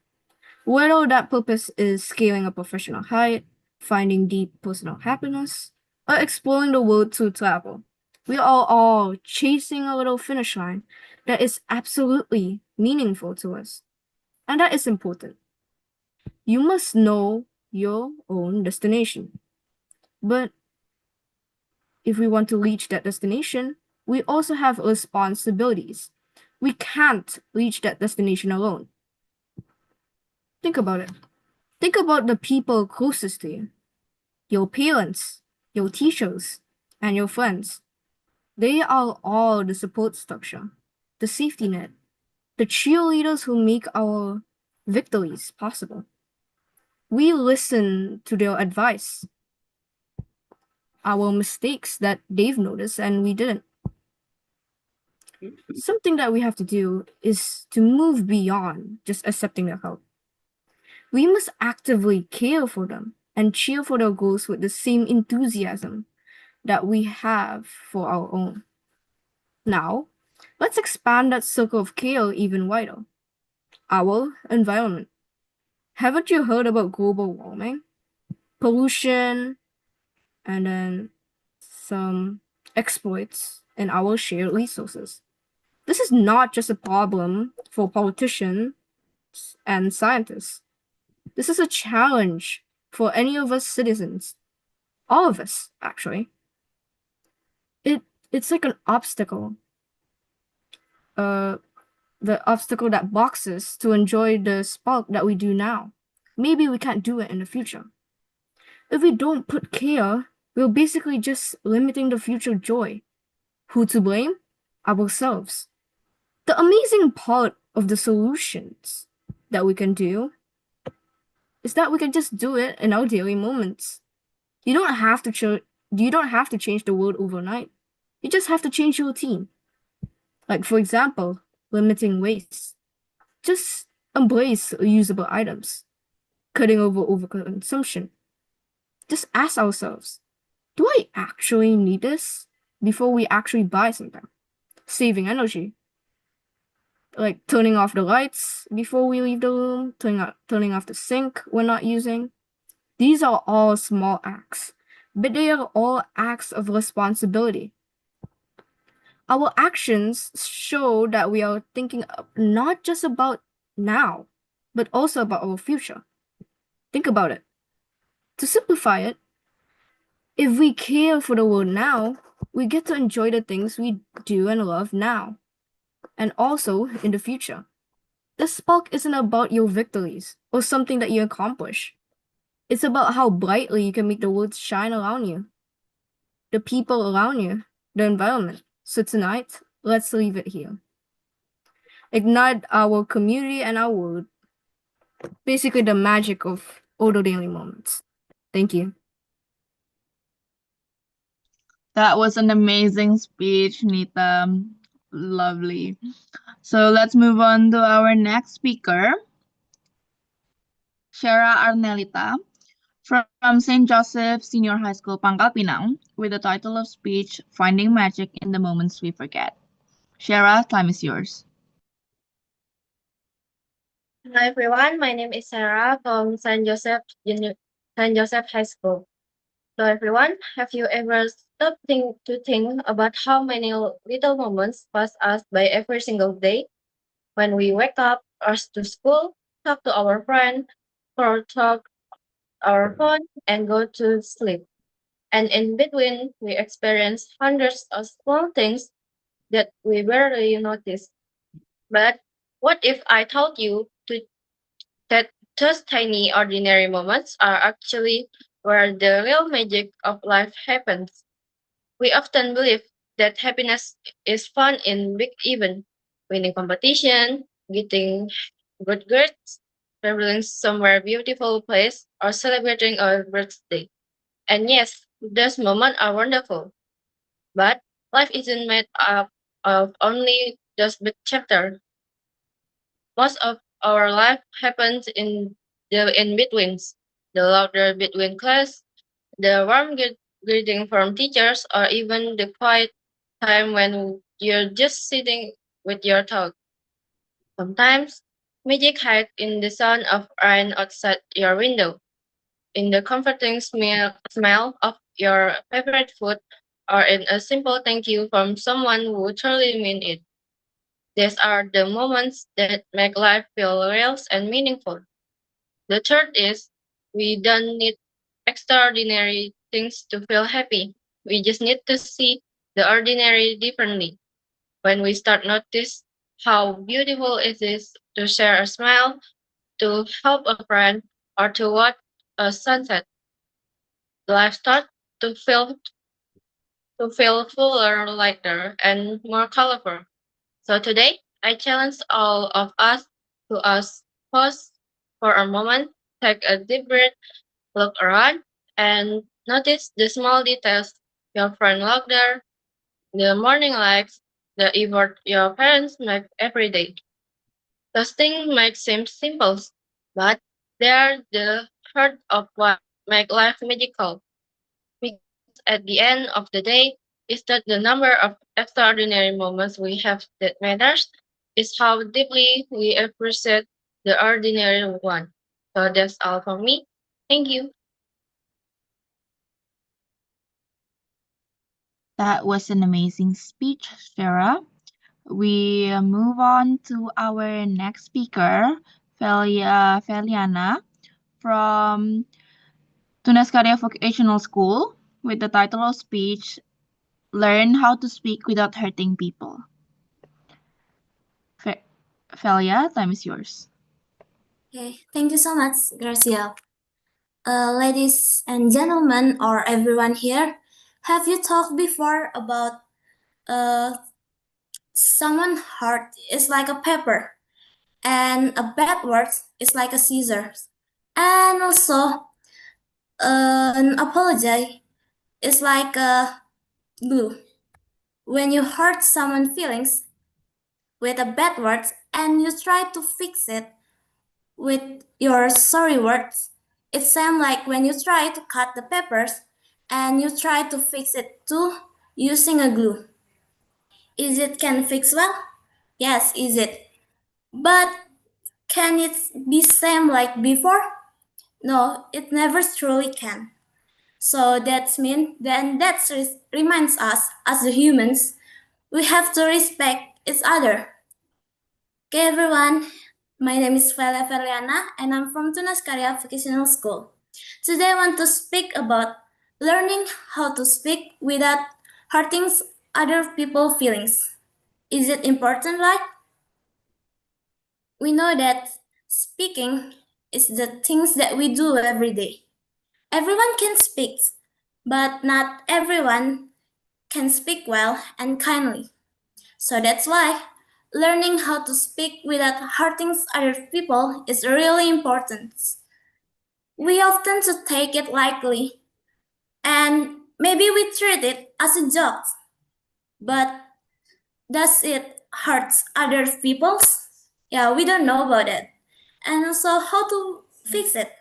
Whether that purpose is scaling a professional height, finding deep personal happiness, or exploring the world through travel, we are all chasing a little finish line that is absolutely meaningful to us. And that is important. You must know your own destination. But if we want to reach that destination, we also have responsibilities. We can't reach that destination alone. Think about it. Think about the people closest to you. Your parents, your teachers, and your friends. They are all the support structure, the safety net, the cheerleaders who make our victories possible. We listen to their advice, our mistakes that they've noticed and we didn't. Something that we have to do is to move beyond just accepting their help. We must actively care for them and cheer for their goals with the same enthusiasm that we have for our own. Now, let's expand that circle of care even wider. Our environment. Haven't you heard about global warming, pollution, and then some exploits in our shared resources? This is not just a problem for politicians and scientists. This is a challenge for any of us citizens. All of us, actually. It's like an obstacle. The obstacle that blocks us to enjoy the spark that we do now. Maybe we can't do it in the future. If we don't put care, we're basically just limiting the future joy. Who to blame? Ourselves. The amazing part of the solutions that we can do is that we can just do it in our daily moments. You don't have to change the world overnight. You just have to change your routine. Like, for example, limiting waste. Just embrace reusable items. Cutting over overconsumption. Just ask ourselves, do I actually need this? Before we actually buy something. Saving energy. Like turning off the lights before we leave the room, turning off the sink we're not using. These are all small acts, but they are all acts of responsibility. Our actions show that we are thinking not just about now, but also about our future. Think about it. To simplify it, if we care for the world now, we get to enjoy the things we do and love now, and also in the future. The spark isn't about your victories or something that you accomplish. It's about how brightly you can make the world shine around you, the people around you, the environment. So tonight, let's leave it here. Ignite our community and our world. Basically the magic of all the daily moments. Thank you. That was an amazing speech, Nita. Lovely. So let's move on to our next speaker, Shara Arnelita from St. Joseph Senior High School, Pangkal Pinang, with the title of speech, Finding Magic in the Moments We Forget. Shara, time is yours. Hello everyone, my name is Sarah from St. Joseph High School. So everyone, have you ever stopped to think about how many little moments pass us by every single day? When we wake up, rush to school, talk to our friend, or talk our phone and go to sleep. And in between, we experience hundreds of small things that we barely notice. But What if I told you that those tiny ordinary moments are actually where the real magic of life happens? We often believe that happiness is found in big events, winning competition, getting good grades, traveling somewhere beautiful place, or celebrating our birthday. And yes, those moments are wonderful. But life isn't made up of only those big chapters. Most of our life happens in the in betweens, the laughter between class, the warm greeting from teachers, or even the quiet time when you're just sitting with your thoughts. Sometimes magic hides in the sound of rain outside your window, in the comforting smell of your favorite food, or in a simple thank you from someone who truly means it. These are the moments that make life feel real and meaningful. The third is we don't need extraordinary things to feel happy. We just need to see the ordinary differently. When we start notice how beautiful it is to share a smile, to help a friend, or to watch a sunset, life starts to feel fuller, lighter, and more colorful. So today, I challenge all of us to pause for a moment, take a deep breath, look around, and notice the small details. Your friend laughter, the morning lights, the effort your parents make every day. Those things might seem simple, but they are the heart of what make life magical. Because at the end of the day, it's not the number of extraordinary moments we have that matters, it's how deeply we appreciate the ordinary one. So that's all for me. Thank you. That was an amazing speech, Shara. We move on to our next speaker, Feliana from Tunas Karya Vocational School with the title of speech, Learn How to Speak Without Hurting People. Felia, time is yours. Okay, thank you so much, Gracia. Ladies and gentlemen, or everyone here, have you talked before about someone's heart is like a pepper and a bad word is like a scissors? And also, an apology is like a glue. When you hurt someone's feelings with a bad word and you try to fix it with your sorry words, it sounds like when you try to cut the peppers and you try to fix it too using a glue. Is it can fix well? Yes, is it? But can it be same like before? No, it never truly can. So that reminds us as the humans, we have to respect each other. Okay, everyone. My name is Feliana, and I'm from Tunas Karya Vocational School. Today, I want to speak about learning how to speak without hurting other people's feelings. Is it important, right? We know that speaking is the things that we do every day. Everyone can speak, but not everyone can speak well and kindly. So that's why learning how to speak without hurting other people is really important. We often to take it lightly and maybe we treat it as a joke. But does it hurt other people? Yeah, we don't know about it. And also how to fix it.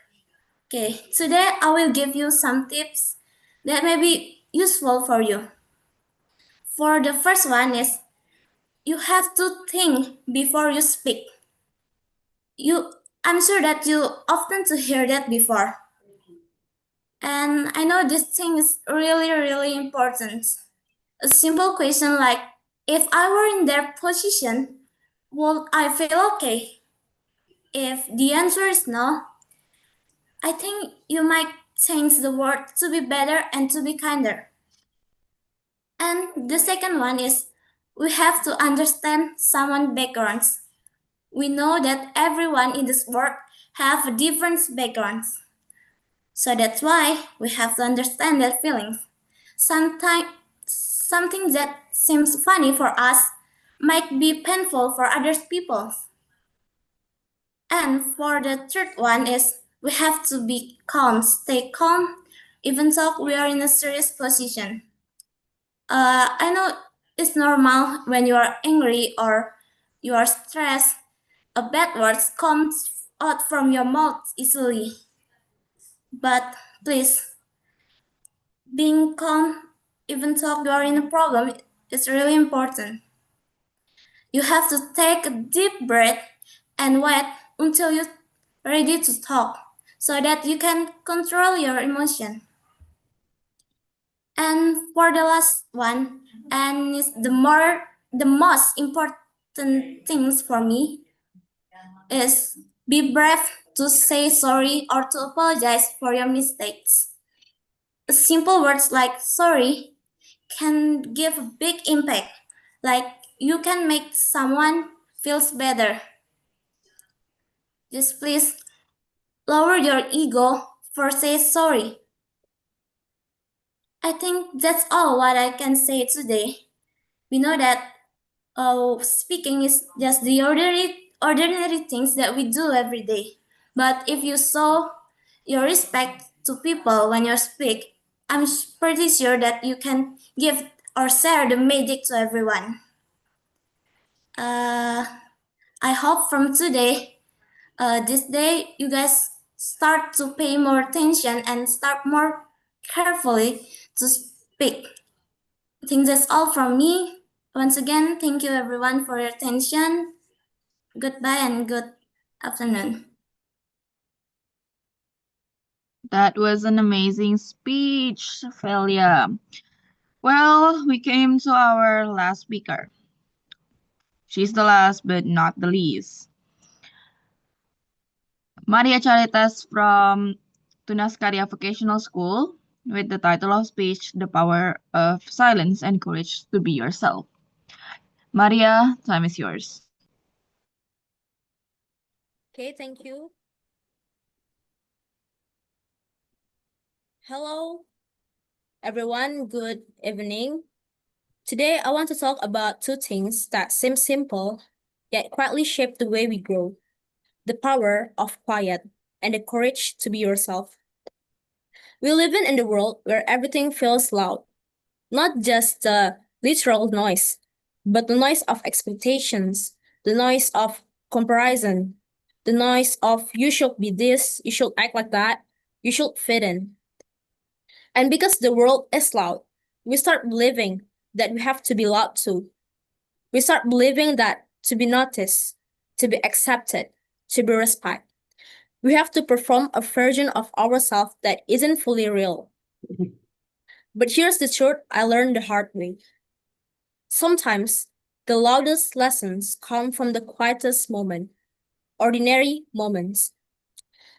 Okay, today I will give you some tips that may be useful for you. For the first one is you have to think before you speak. I'm sure that you often to hear that before. And I know this thing is really, really important. A simple question like, if I were in their position, would I feel okay? If the answer is no, I think you might change the word to be better and to be kinder. And the second one is we have to understand someone's backgrounds. We know that everyone in this world have different backgrounds. So that's why we have to understand their feelings. Sometimes something that seems funny for us might be painful for other people. And for the third one is we have to be calm, stay calm, even though we are in a serious position. I know it's normal when you are angry or you are stressed. A bad word comes out from your mouth easily. But please, being calm, even though you are in a problem, is really important. You have to take a deep breath and wait until you're ready to talk so that you can control your emotion. And for the last one, and it's the most important things for me is be brave to say sorry or to apologize for your mistakes. Simple words like sorry can give a big impact. Like you can make someone feels better. Just please lower your ego for say sorry. I think that's all what I can say today. We know that speaking is just the ordinary things that we do every day. But if you show your respect to people when you speak, I'm pretty sure that you can give or share the magic to everyone. I hope from today, this day, you guys start to pay more attention and start more carefully to speak. I think that's all from me. Once again, thank you everyone for your attention. Goodbye and good afternoon. That was an amazing speech, Ophelia. Well, we came to our last speaker. She's the last but not the least. Maria Charitas from Tunas Karya Vocational School with the title of speech, The Power of Silence and Courage to Be Yourself. Maria, time is yours. Okay, thank you. Hello, everyone. Good evening. Today, I want to talk about two things that seem simple, yet quietly shape the way we grow. The power of quiet and the courage to be yourself. We live in the world where everything feels loud, not just the literal noise, but the noise of expectations, the noise of comparison, the noise of you should be this, you should act like that, you should fit in. And because the world is loud, we start believing that we have to be loud too. We start believing that to be noticed, to be accepted, to be respected, we have to perform a version of ourselves that isn't fully real. But here's the truth I learned the hard way. Sometimes the loudest lessons come from the quietest moment, ordinary moments.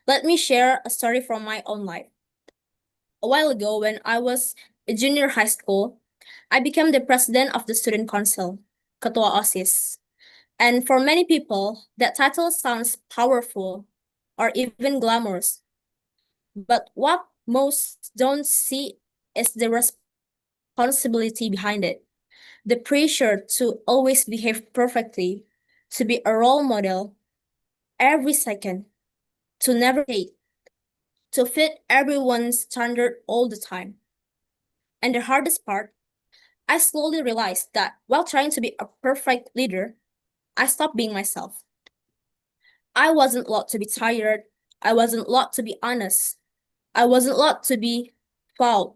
Let me share a story from my own life. A while ago, when I was a junior high school, I became the president of the student council, Ketua OSIS. And for many people, that title sounds powerful or even glamorous. But what most don't see is the responsibility behind it. The pressure to always behave perfectly, to be a role model every second, to never hate, to fit everyone's standard all the time. And the hardest part, I slowly realized that while trying to be a perfect leader, I stopped being myself. I wasn't allowed to be tired. I wasn't allowed to be honest. I wasn't allowed to be flawed.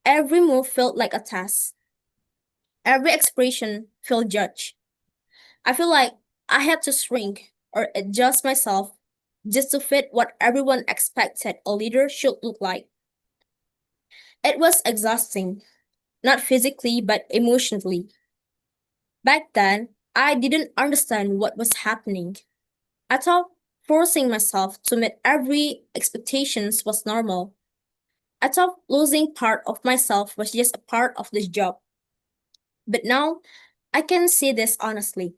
Every move felt like a test. Every expression felt judged. I feel like I had to shrink or adjust myself just to fit what everyone expected a leader should look like. It was exhausting, not physically but emotionally. Back then, I didn't understand what was happening. I thought forcing myself to meet every expectations was normal. I thought losing part of myself was just a part of this job. But now, I can see this honestly.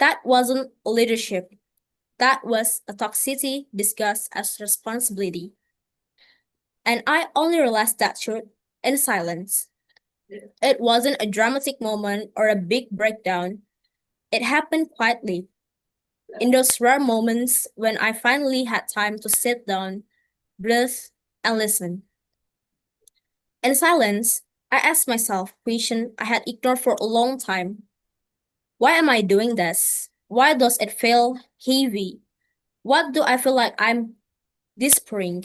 That wasn't leadership. That was a toxicity disguised as responsibility. And I only realized that truth in silence. It wasn't a dramatic moment or a big breakdown. It happened quietly, in those rare moments when I finally had time to sit down, breathe, and listen. In silence, I asked myself questions I had ignored for a long time. Why am I doing this? Why does it feel heavy? What do I feel like I'm whispering?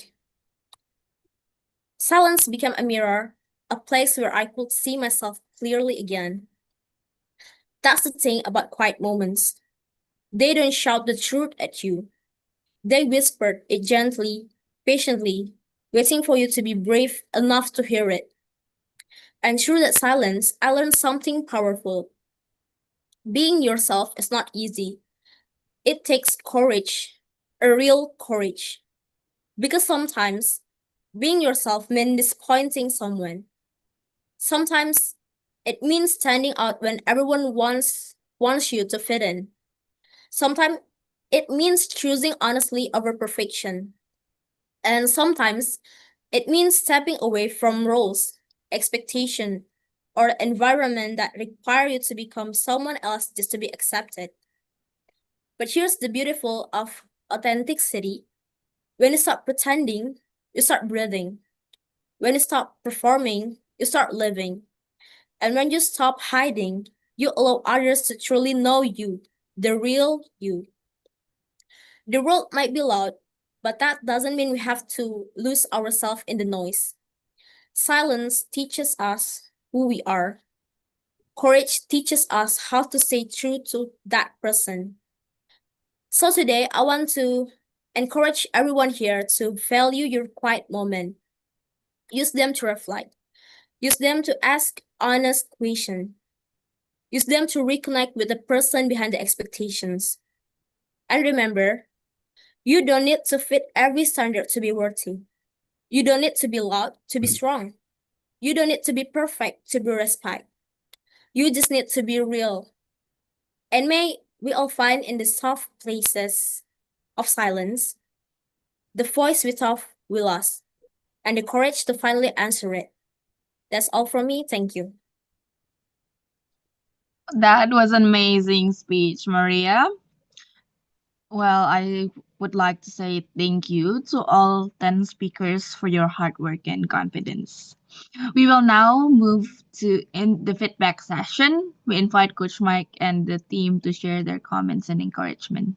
Silence became a mirror, a place where I could see myself clearly again. That's the thing about quiet moments. They don't shout the truth at you. They whispered it gently, patiently, waiting for you to be brave enough to hear it. And through that silence, I learned something powerful. Being yourself is not easy. It takes courage, a real courage. Because sometimes being yourself means disappointing someone. Sometimes it means standing out when everyone wants you to fit in. Sometimes it means choosing honestly over perfection. And sometimes it means stepping away from roles, expectation, or environment that require you to become someone else just to be accepted. But here's the beautiful of authenticity. When you stop pretending, you start breathing. When you stop performing, you start living. And when you stop hiding, you allow others to truly know you, the real you. The world might be loud, but that doesn't mean we have to lose ourselves in the noise. Silence teaches us who we are. Courage teaches us how to stay true to that person. So today, I want to encourage everyone here to value your quiet moment. Use them to reflect. Use them to ask honest questions. Use them to reconnect with the person behind the expectations. And remember, you don't need to fit every standard to be worthy. You don't need to be loud to be strong. You don't need to be perfect to be respected. You just need to be real. And may we all find in the soft places of silence the voice we thought we lost and the courage to finally answer it. That's all from me. Thank you. That was an amazing speech, Maria. Well, I would like to say thank you to all 10 speakers for your hard work and confidence. We will now move to in the feedback session. We invite Coach Mike and the team to share their comments and encouragement.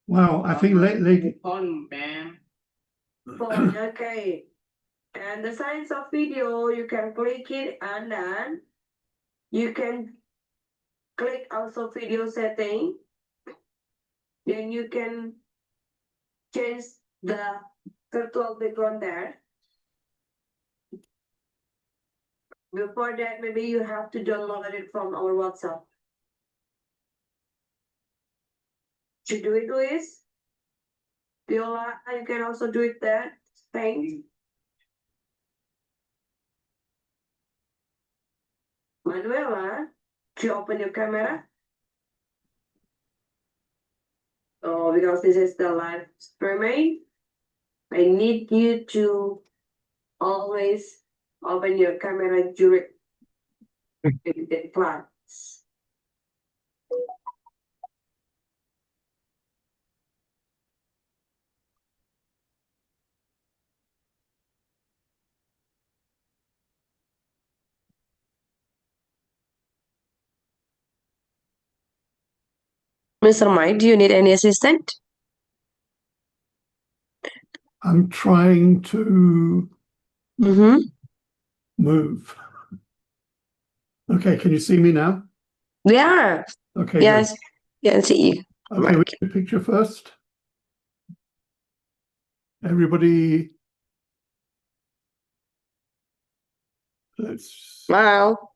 Wow, I think lady. Phone, okay. And the signs of video, you can click it and then you can click also video setting. Then you can change the virtual background there. Before that, maybe you have to download it from our WhatsApp. To do it, Luis? Viola, you can also do it there. Thanks. Manuela, to open your camera. Oh, because this is the live streaming, I need you to always open your camera during the class. Mr. Mike, do you need any assistant? I'm trying to move. Okay, can you see me now? Yeah. Okay. Yes, can see you. Okay, we get a picture first. Everybody. Let's. Wow.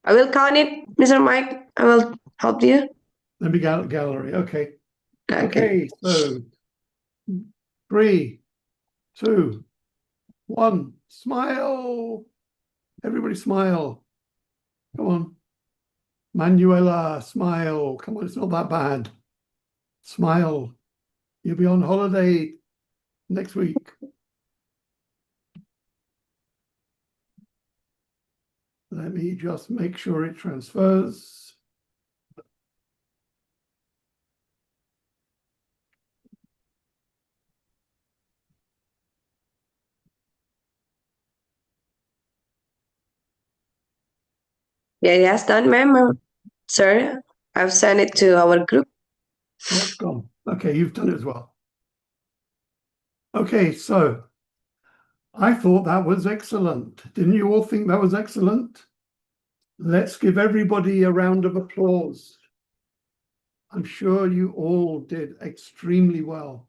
I will count it, Mr. Mike. I will help you. Let me go gallery. Okay. Okay, so 3, 2, 1. Smile. Everybody smile. Come on. Manuela, smile. Come on, it's not that bad. Smile. You'll be on holiday next week. Let me just make sure it transfers. Yeah, yes, done, ma'am. Sir, I've sent it to our group. Oh, it's gone. Okay, you've done it as well. Okay, so I thought that was excellent. Didn't you all think that was excellent? Let's give everybody a round of applause. I'm sure you all did extremely well.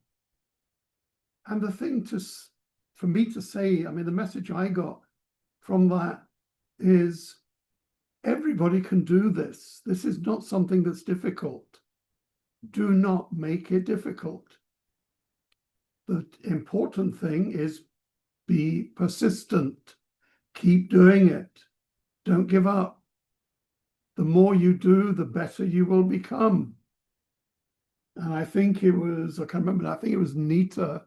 And the thing for me to say, I mean, the message I got from that is everybody can do this. This is not something that's difficult. Do not make it difficult. The important thing is be persistent. Keep doing it. Don't give up. The more you do, the better you will become. And I think it was, I can't remember, I think it was Nita.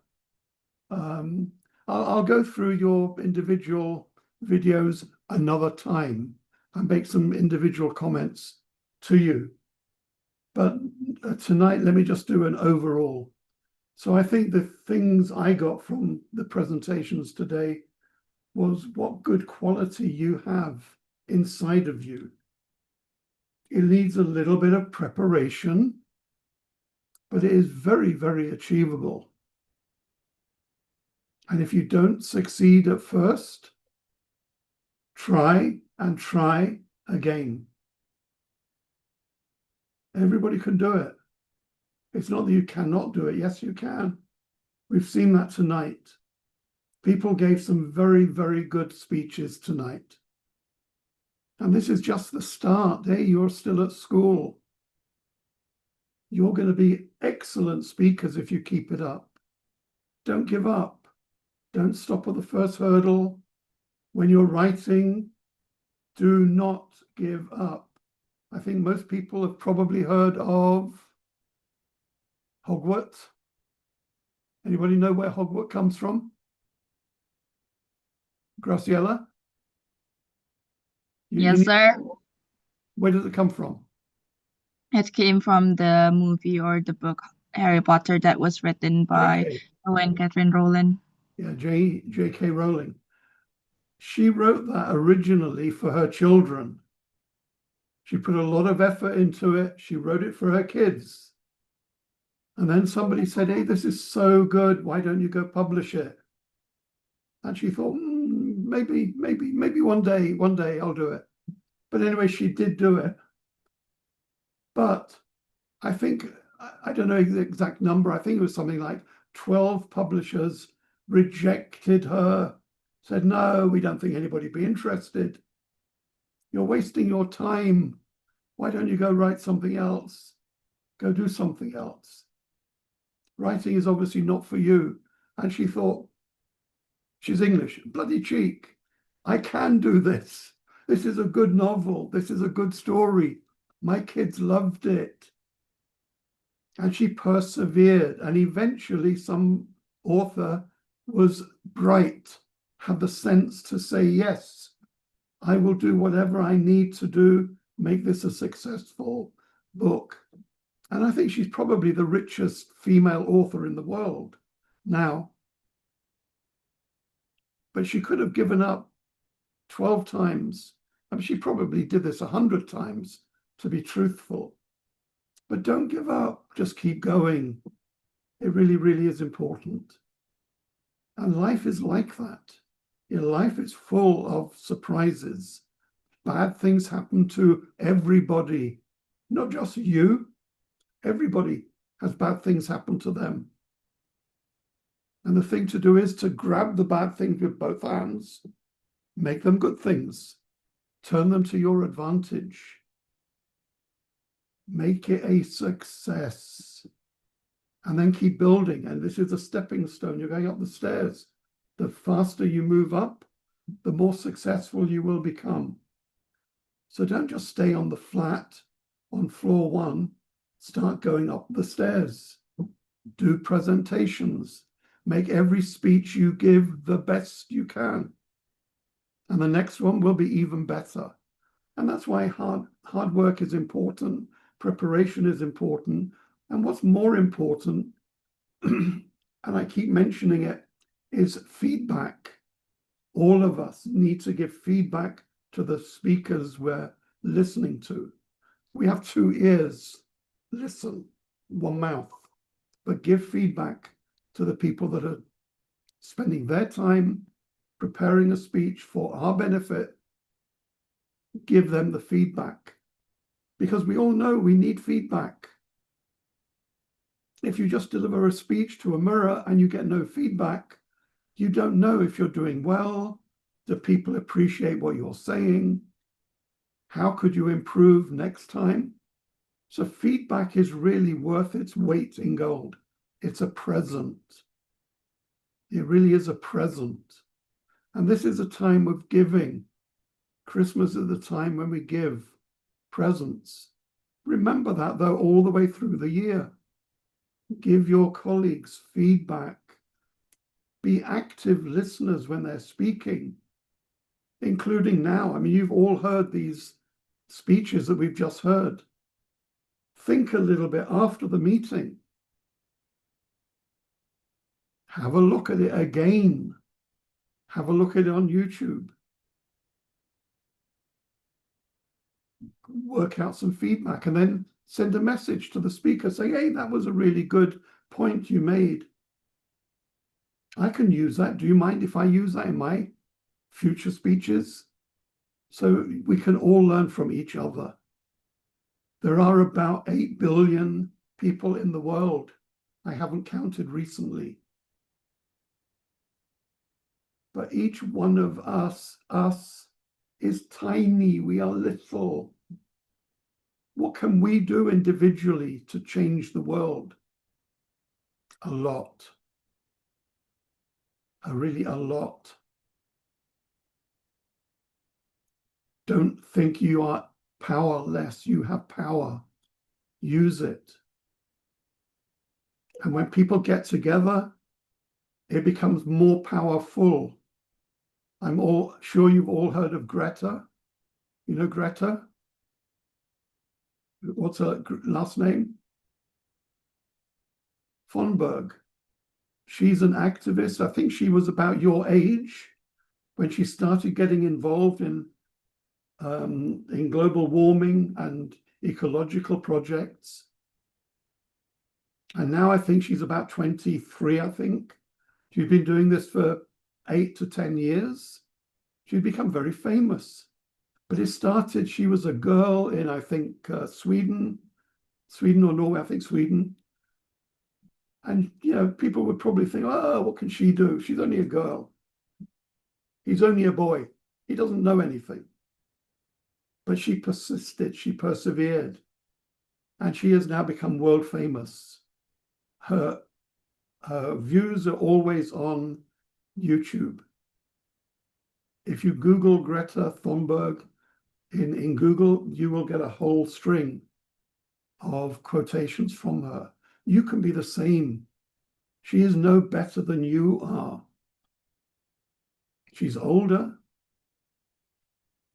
I'll go through your individual videos another time and make some individual comments to you. But tonight, let me just do an overall. So I think the things I got from the presentations today was what good quality you have inside of you. It needs a little bit of preparation, but it is very, very achievable. And if you don't succeed at first, try and try again. Everybody can do it. It's not that you cannot do it. Yes, you can. We've seen that tonight. People gave some very, very good speeches tonight. And this is just the start. Hey, you're still at school. You're going to be excellent speakers if you keep it up. Don't give up. Don't stop at the first hurdle. When you're writing, do not give up. I think most people have probably heard of Hogwarts. Anybody know where Hogwarts comes from? Graciela? Yes, sir. Where does it come from? It came from the movie or the book Harry Potter that was written by Okay. Joanne Catherine Rowling. Yeah, J.K. Rowling. She wrote that originally for her children. She put a lot of effort into it. She wrote it for her kids. And then somebody said, hey, this is so good. Why don't you go publish it? And she thought, maybe one day I'll do it. But anyway, she did do it. But I think, I don't know the exact number. I think it was something like 12 publishers rejected her, said, no, we don't think anybody would be interested. You're wasting your time. Why don't you go write something else? Go do something else. Writing is obviously not for you. And she thought, she's English, bloody cheek. I can do this. This is a good novel. This is a good story. My kids loved it. And she persevered. And eventually some author was bright, had the sense to say, yes, I will do whatever I need to do, make this a successful book. And I think she's probably the richest female author in the world now. But she could have given up 12 times. I mean, she probably did this 100 times, to be truthful. But don't give up. Just keep going. It really, really is important. And life is like that. Your life is full of surprises. Bad things happen to everybody, not just you. Everybody has bad things happen to them. And the thing to do is to grab the bad things with both hands, make them good things, turn them to your advantage. Make it a success. And then keep building. And this is a stepping stone. You're going up the stairs. The faster you move up, the more successful you will become. So don't just stay on the flat on floor 1. Start going up the stairs. Do presentations. Make every speech you give the best you can. And the next one will be even better. And that's why hard work is important. Preparation is important. And what's more important, and I keep mentioning it, is feedback. All of us need to give feedback to the speakers we're listening to. We have 2 ears. Listen, 1 mouth. But give feedback to the people that are spending their time preparing a speech for our benefit. Give them the feedback. Because we all know we need feedback. If you just deliver a speech to a mirror and you get no feedback, you don't know if you're doing well. Do people appreciate what you're saying? How could you improve next time? So feedback is really worth its weight in gold. It's a present. It really is a present. And this is a time of giving. Christmas is the time when we give presents. Remember that, though, all the way through the year. Give your colleagues feedback. Be active listeners when they're speaking, including now. I mean, you've all heard these speeches that we've just heard. Think a little bit after the meeting. Have a look at it again. Have a look at it on YouTube. Work out some feedback and then send a message to the speaker saying, hey, that was a really good point you made. I can use that. Do you mind if I use that in my future speeches? So we can all learn from each other. There are about 8 billion people in the world. I haven't counted recently. But each one of us is tiny. We are little. What can we do individually to change the world? A lot. Really a lot. Don't think you are powerless. You have power. Use it. And when people get together, it becomes more powerful. I'm sure you've all heard of Greta. You know Greta? What's her last name? Thunberg. She's an activist. I think she was about your age when she started getting involved in global warming and ecological projects. And now I think she's about 23, I think. She's been doing this for 8 to 10 years. She's become very famous. But it started, she was a girl in, I think, Sweden or Norway, I think Sweden. And, you know, people would probably think, oh, what can she do? She's only a girl. He's only a boy. He doesn't know anything. But she persisted, she persevered. And she has now become world famous. Her views are always on YouTube. If you Google Greta Thunberg in Google, you will get a whole string of quotations from her. You can be the same. She is no better than you are. She's older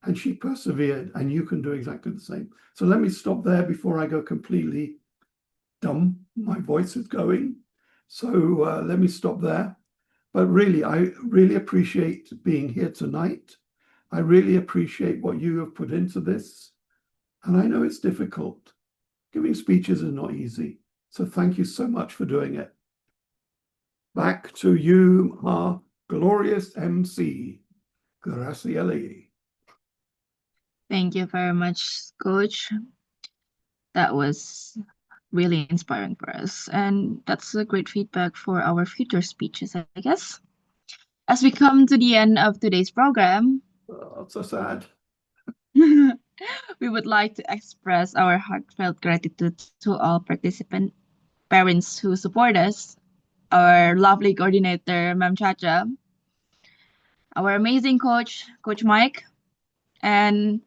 and she persevered, and you can do exactly the same. So let me stop there before I go completely dumb. My voice is going. So let me stop there. But really, I really appreciate being here tonight. I really appreciate what you have put into this. And I know it's difficult. Giving speeches is not easy. So thank you so much for doing it. Back to you, our glorious MC, Graciela. Thank you very much, Coach. That was really inspiring for us. And that's a great feedback for our future speeches, I guess. As we come to the end of today's program, oh, so sad. We would like to express our heartfelt gratitude to all participant parents who support us, our lovely coordinator, Ma'am Chacha, our amazing coach, Coach Mike, and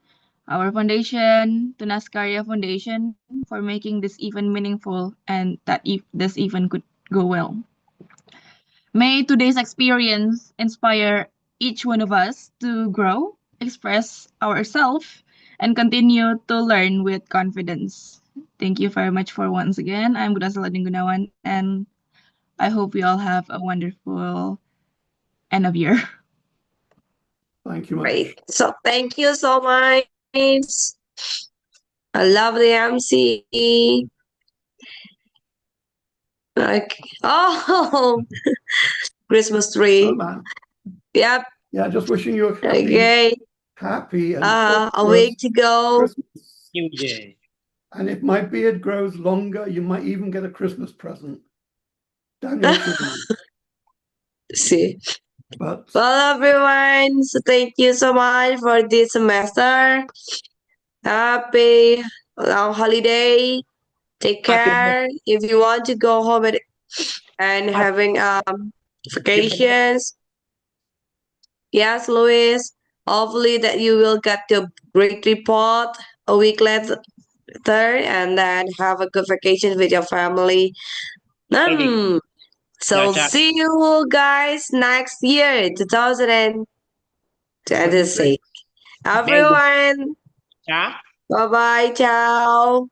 our foundation, Tunas Karya Foundation, for making this event meaningful and that this event could go well. May today's experience inspire each one of us to grow, express ourselves, and continue to learn with confidence. Thank you very much for once again. I'm Guna Saladin Gunawan, and I hope we all have a wonderful end of year. Thank you much. Great. So thank you so much. I love the MC. Like, oh, Christmas Oh, tree. man. Yep. Yeah, just wishing you a Okay. happy and A prosperous week to go. Christmas. New Year. And if my beard grows longer, you might even get a Christmas present. Daniel Freeman. See. But Well, everyone, so thank you so much for this semester. Happy long holiday. Take care. If you want to go home and having vacations, yes, Louis. Hopefully that you will get your great report a week later and then have a good vacation with your family. So Ciao, ciao. see you guys next year, 2026. Everyone, Ciao. bye bye, ciao.